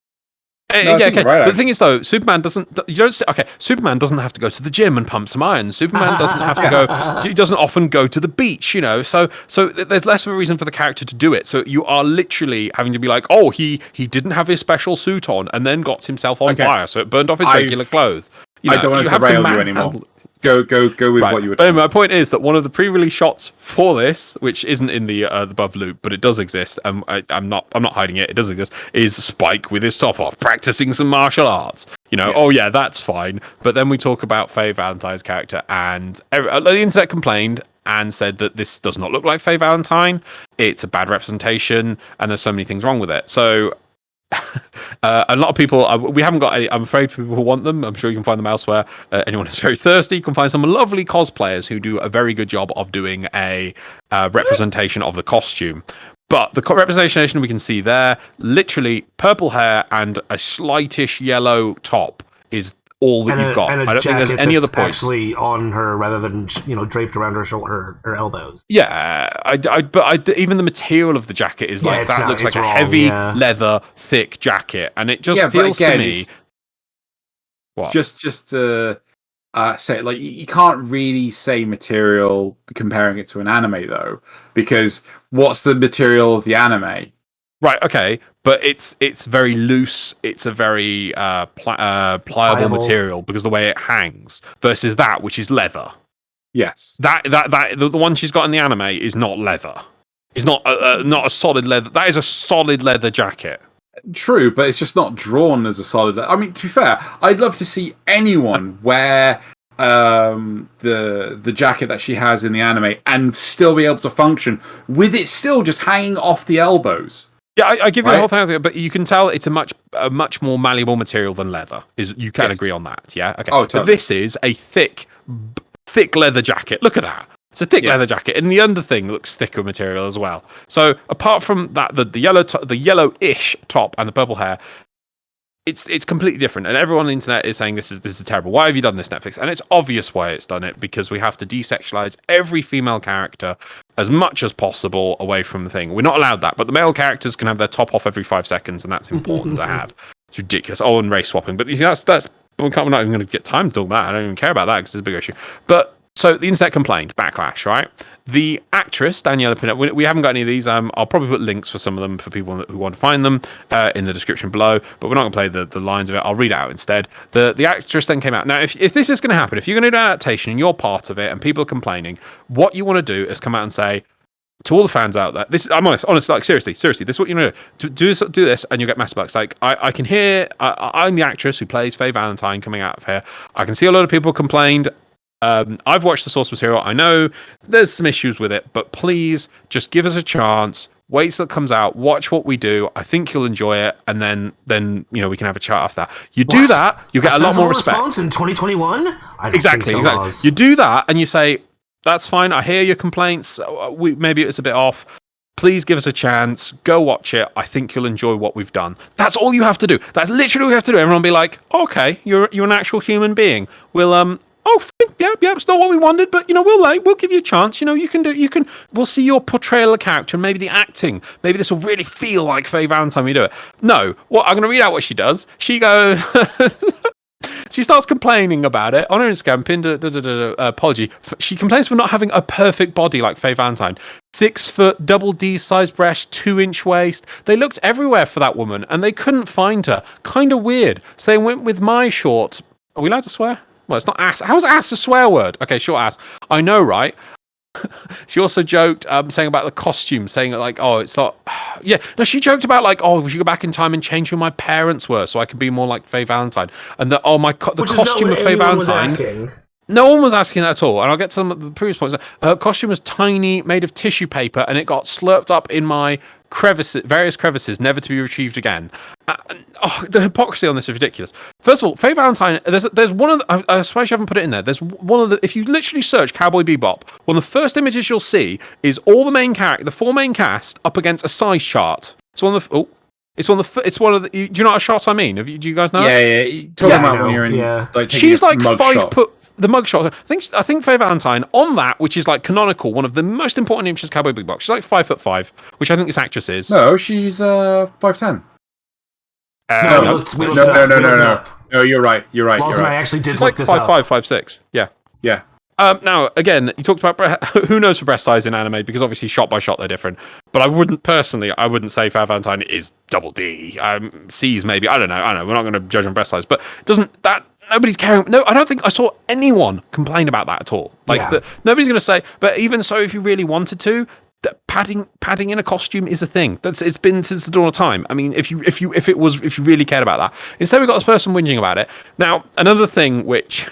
Okay. But the thing is, though, Superman doesn't. You don't say, okay. Superman doesn't have to go to the gym and pump some iron. Superman doesn't have to go. He doesn't often go to the beach. So there's less of a reason for the character to do it. So you are literally having to be like, oh, he didn't have his special suit on and then got himself on fire, so it burned off his regular clothes. I don't want to derail you anymore. Go with what you were. But my point is that one of the pre-release shots for this, which isn't in the above loop, but it does exist, and I'm not hiding it. It does exist. Is Spike with his top off, practicing some martial arts? Oh yeah, that's fine. But then we talk about Faye Valentine's character, and the internet complained and said that this does not look like Faye Valentine. It's a bad representation, and there's so many things wrong with it. So. A lot of people we haven't got any. I'm afraid for people who want them. I'm sure you can find them elsewhere. Anyone who's very thirsty can find some lovely cosplayers who do a very good job of doing a representation of the costume. But the representation we can see there, literally purple hair and a slightish yellow top is all that you've got. And I don't think there's any other points actually on her rather than draped around her elbows. Yeah, but even the material of the jacket is looks like a heavy leather, thick jacket, and it just feels to me. What? Just to say, you can't really say material comparing it to an anime though, because what's the material of the anime? Right, okay, but it's very loose. It's a very pliable material because the way it hangs versus that which is leather. Yes, the one she's got in the anime is not leather. It's not a solid leather. That is a solid leather jacket. True, but it's just not drawn as a solid. I mean, to be fair, I'd love to see anyone wear the jacket that she has in the anime and still be able to function with it still just hanging off the elbows. Yeah, I give you the whole thing, but you can tell it's a much more malleable material than leather. You can agree on that, yeah? Okay. Oh, totally. But this is a thick leather jacket. Look at that. It's a thick leather jacket, and the underthing looks thicker material as well. So apart from that, the yellowish top and the purple hair, it's completely different. And everyone on the internet is saying this is terrible. Why have you done this, Netflix? And it's obvious why it's done it, because we have to desexualize every female character as much as possible away from the thing. We're not allowed that, but the male characters can have their top off every 5 seconds, and that's important to have. It's ridiculous. Oh, and race swapping, but you see, that's we're not even going to get time to talk about that. I don't even care about that because it's a big issue. But So the internet complained, backlash, right? The actress, Daniella Pineda, we haven't got any of these. I'll probably put links for some of them for people who want to find them in the description below, but we're not going to play the lines of it. I'll read it out instead. The actress then came out. Now, if this is going to happen, if you're going to do an adaptation and you're part of it and people are complaining, what you want to do is come out and say, to all the fans out there, I'm honest, like seriously, this is what you know. Do this, and you get mass bucks. Like I can hear, I'm the actress who plays Faye Valentine coming out of here. I can see a lot of people complained. I've watched the source material. I know there's some issues with it, but please just give us a chance. Wait till it comes out. Watch what we do. I think you'll enjoy it, and then we can have a chat after that. You do that, you get a lot more respect. Response in 2021? Exactly. You do that, and you say, that's fine. I hear your complaints. Maybe it's a bit off. Please give us a chance. Go watch it. I think you'll enjoy what we've done. That's all you have to do. That's literally all you have to do. Everyone will be like, okay, you're an actual human being. We'll yeah, it's not what we wanted, but we'll give you a chance. We'll see your portrayal of character and maybe the acting. Maybe this will really feel like Faye Valentine when you do it. No, I'm going to read out what she does. She goes. She starts complaining about it on her Instagram. Apology. She complains for not having a perfect body like Faye Valentine. 6 foot, double D size breast, 2-inch waist. They looked everywhere for that woman and they couldn't find her. Kind of weird. So they went with my shorts. Are we allowed to swear? Well, it's not ass. How is ass a swear word? Okay, short ass. I know, right? She also joked saying about the costume, saying like, oh, it's not. Yeah, no, she joked about like, oh, we should go back in time and change who my parents were so I could be more like Faye Valentine. And the costume of Faye Valentine. No one was asking that at all. And I'll get some of the previous points. Her costume was tiny, made of tissue paper, and it got slurped up in my various crevices, never to be retrieved again. The hypocrisy on this is ridiculous. First of all, Faye Valentine, there's one of the, I suppose you haven't put it in there. There's one of the, if you literally search Cowboy Bebop, one of the first images you'll see is all the main character, the 4 main cast, up against a size chart. It's one of the, it's one of the, do you know what shot I mean? Do you guys know? Yeah. Talking about when you're in, like, she's like 5 foot. The mugshot. I think Faye Valentine on that, which is like canonical, one of the most important images of Cowboy Bebop. She's like 5'5", which I think this actress is. No, she's 5'10". No. No, you're right. Loz and I actually did she's look like this 5'5", up. 5'6". Yeah. Yeah. Now, again, you talked about who knows for breast size in anime, because obviously shot by shot they're different. But I wouldn't say Faye Valentine is double D. C's maybe. I don't know. We're not going to judge on breast size, but nobody's caring. No, I don't think I saw anyone complain about that at all. Nobody's going to say. But even so, if you really wanted to, padding in a costume is a thing. It's been since the dawn of time. I mean, if you really cared about that, instead we've got this person whinging about it. Now, another thing which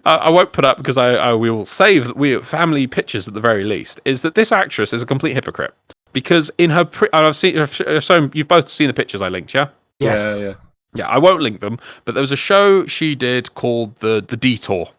I won't put up because we will save family pictures at the very least, is that this actress is a complete hypocrite, because in her you've both seen the pictures I linked, yeah? Yes. Yeah, I won't link them, but there was a show she did called The Detour.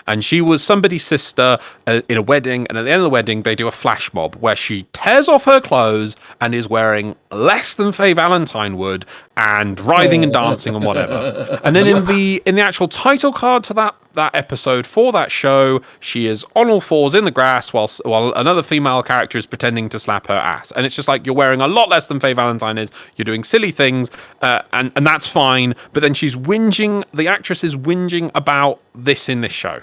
And she was somebody's sister in a wedding, and at the end of the wedding, they do a flash mob where she tears off her clothes and is wearing less than Faye Valentine would, and writhing and dancing and whatever. And then in the actual title card to that episode for that show, she is on all fours in the grass while another female character is pretending to slap her ass. And it's just like, you're wearing a lot less than Faye Valentine is, you're doing silly things, and that's fine. But then the actress is whinging about this in this show.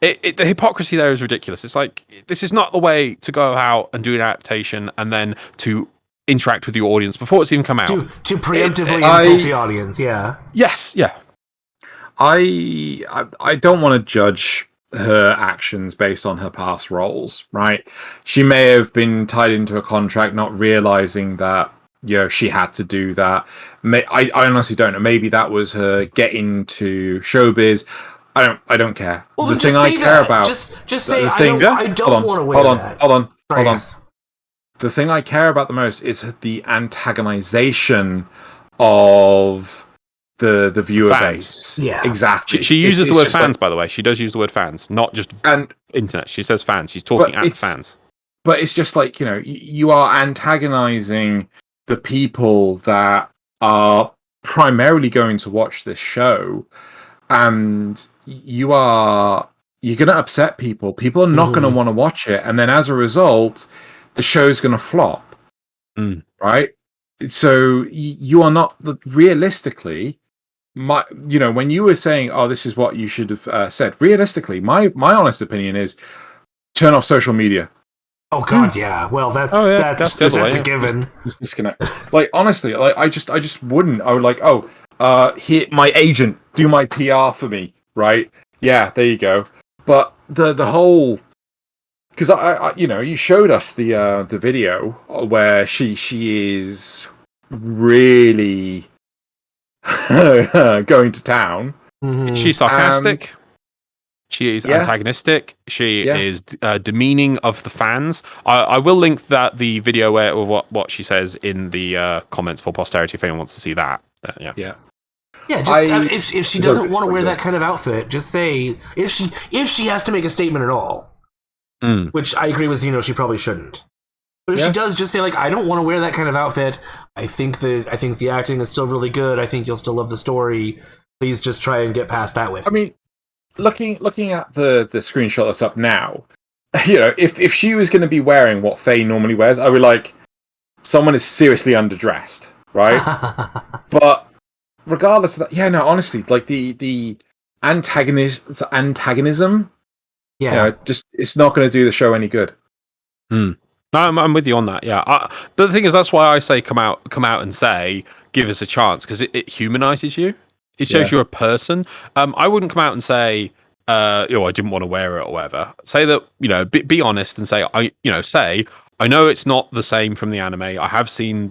The hypocrisy there is ridiculous. It's like, this is not the way to go out and do an adaptation and then to interact with your audience before it's even come out. To preemptively insult the audience, yeah. Yes, yeah. I don't want to judge her actions based on her past roles, right? She may have been tied into a contract, not realizing that she had to do that. I honestly don't know. Maybe that was her get into showbiz. I don't care. Well, the thing I care about. Just say I don't want to wear that. Hold on. The thing I care about the most is the antagonization of the viewer base. Yeah, exactly. She uses the word fans, by the way. She does use the word fans, not just internet. She says fans. She's talking at fans. But it's just like, you are antagonizing the people that are primarily going to watch this show, and you're going to upset people. People are not going to want to watch it, and then as a result, the show's going to flop. Right? So you are not realistically. when you were saying, "Oh, this is what you should have said," realistically, my honest opinion is turn off social media. Oh God, yeah. Well, that's a given. Just disconnect. Like honestly, like I just wouldn't. I would like, here, my agent, do my PR for me, right? Yeah, there you go. But the whole, because I you showed us the video where she is really going to town. Mm-hmm. She's sarcastic. She is antagonistic. She is demeaning of the fans. I will link the video where what she says in the comments for posterity if anyone wants to see that. Yeah. Just if she doesn't want to wear that kind of outfit, just say if she has to make a statement at all, which I agree with Xeno, she probably shouldn't. But if she does, just say like, I don't want to wear that kind of outfit. I think the acting is still really good. I think you'll still love the story. Please just try and get past that with. I mean, looking at the screenshot that's up now, if she was going to be wearing what Faye normally wears, I would like someone is seriously underdressed, right? But regardless of that, honestly, like the antagonism, just it's not going to do the show any good. No, I'm with you on that. Yeah, but the thing is, that's why I say come out and say give us a chance, because it humanizes you. It shows you're a person. I wouldn't come out and say, I didn't want to wear it or whatever. Say that, be honest and say, I know it's not the same from the anime. I have seen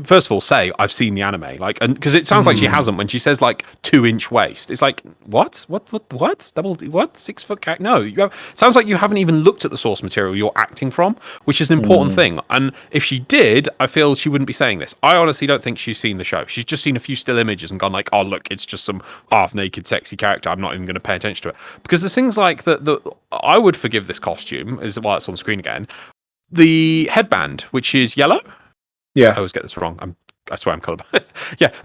first of all, say I've seen the anime, because it sounds like she hasn't when she says like 2-inch waist. It's like what? Double what? 6 foot cat? No, sounds like you haven't even looked at the source material you're acting from, which is an important thing. And if she did, I feel she wouldn't be saying this. I honestly don't think she's seen the show. She's just seen a few still images and gone like, oh look, it's just some half naked sexy character. I'm not even going to pay attention to it, because there's things like that. I would forgive this costume is while it's on screen again. The headband, which is yellow. Yeah, I always get this wrong. I swear I'm colorblind.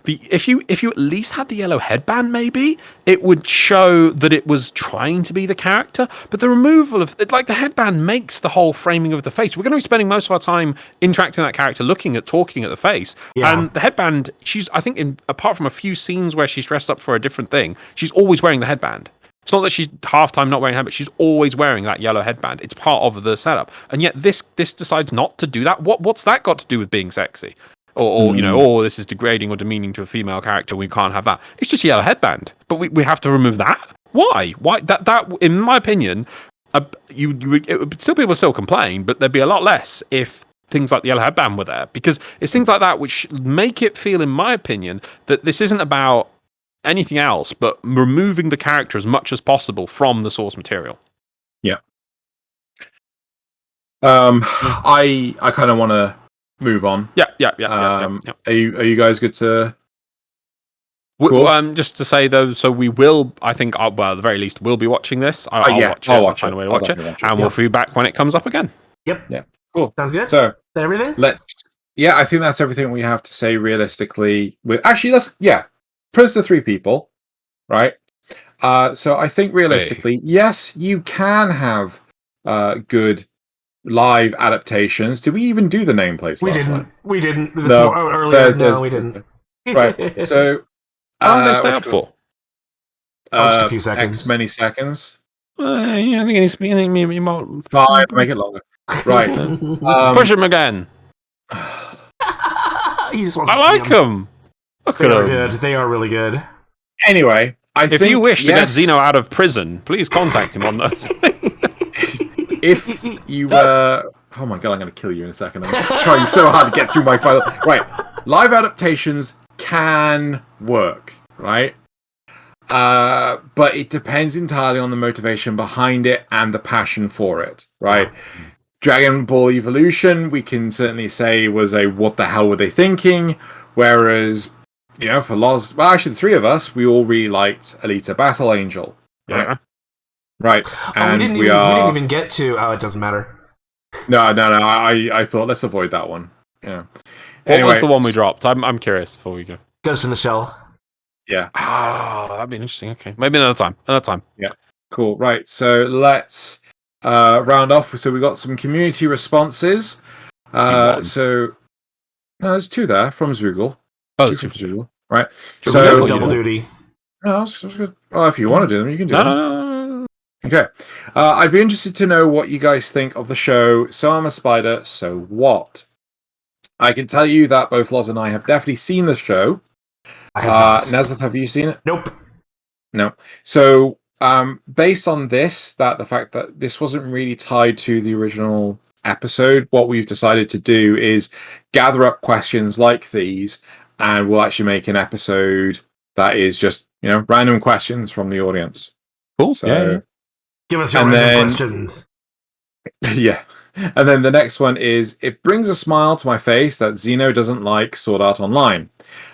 If you at least had the yellow headband, maybe it would show that it was trying to be the character. But the removal of the headband makes the whole framing of the face. We're going to be spending most of our time interacting with that character, talking at the face. And the headband, I think apart from a few scenes where she's dressed up for a different thing, she's always wearing the headband. It's not that she's half time not wearing a headband. She's always wearing that yellow headband. It's part of the setup. And yet this decides not to do that. What's that got to do with being sexy? Or this is degrading or demeaning to a female character. We can't have that. It's just a yellow headband. But we have to remove that? Why? That in my opinion, people would still complain, but there'd be a lot less if things like the yellow headband were there. Because it's things like that which make it feel, in my opinion, that this isn't about anything else but removing the character as much as possible from the source material. I kind of want to move on. Are you guys good to cool. Just to say though, so we will, I think, at the very least we'll be watching this. I'll watch it, and we'll feedback when it comes up again. Yep. Cool. Sounds good. So is that everything? I think that's everything we have to say realistically. Put to 3 people, right? So I think realistically, yes, you can have good live adaptations. Did we even do the nameplates? We didn't. Earlier. No, we didn't. Right. So, how long they stay up for? Just a few seconds. X many seconds. I think it needs to be. I think maybe more. 5. Make it longer. Right. Push him again. He just wants I like them. They are good. They are really good. Anyway, if you wish to get Xeno out of prison, please contact him on those. If you oh my god, I'm going to kill you in a second. I'm trying so hard to get through my file. Right, live adaptations can work, right? But it depends entirely on the motivation behind it and the passion for it, right? Dragon Ball Evolution, we can certainly say was a what the hell were they thinking? Whereas, for Loz, well, actually, the 3 of us, we all really liked Alita Battle Angel. Yeah. Right. And we didn't even get to. Oh, it doesn't matter. No. I thought let's avoid that one. Yeah. What was the one we dropped? I'm curious before we go. Ghost in the Shell. Yeah. That'd be interesting. Okay, maybe another time. Yeah. Cool. Right. So let's round off. So we got some community responses. So no, there's 2 there from Zoogle. Oh, 2 from Zoogle. right? So double duty. No, that's good. Well, if you want to do them, you can do them. No. Okay. I'd be interested to know what you guys think of the show. So I'm a Spider, so what? I can tell you that both Loz and I have definitely seen the show. I have not. Nasuth, have you seen it? Nope. No. So, based on this, the fact that this wasn't really tied to the original episode, what we've decided to do is gather up questions like these, and we'll actually make an episode that is just, random questions from the audience. Cool. So, yeah. Give us your random questions. Yeah. And then the next one is, it brings a smile to my face that Xeno doesn't like Sword Art Online.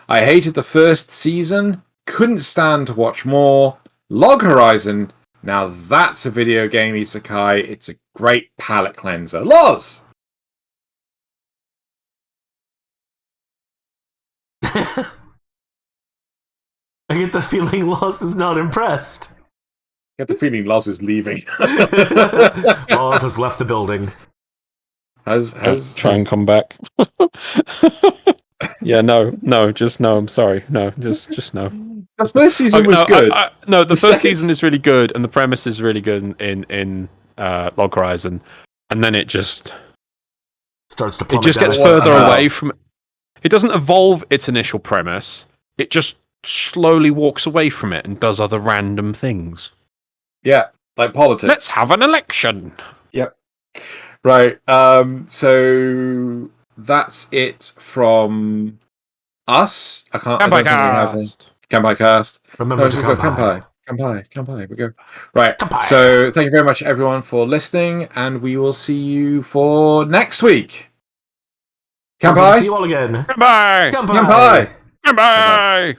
I hated the first season, couldn't stand to watch more. Log Horizon, now that's a video game isekai. It's a great palate cleanser. Loz! I get the feeling Loz is not impressed. I get the feeling Loz is leaving. Loz has left the building. Try and come back. Yeah, just no. I'm sorry. No, just no. The first season was good. The first season is really good, and the premise is really good in Log Horizon, and then it just starts to plummet. It just gets further away from. It doesn't evolve its initial premise. It just slowly walks away from it and does other random things. Yeah, like politics. Let's have an election. Yep. Right. So that's it from us. Kanpai cast. Kanpai cast. Remember to Kanpai. Kanpai. We go. Right. Kanpai. So thank you very much, everyone, for listening, and we will see you for next week. Kanpai. See you all again. Kanpai. Kanpai. Kanpai.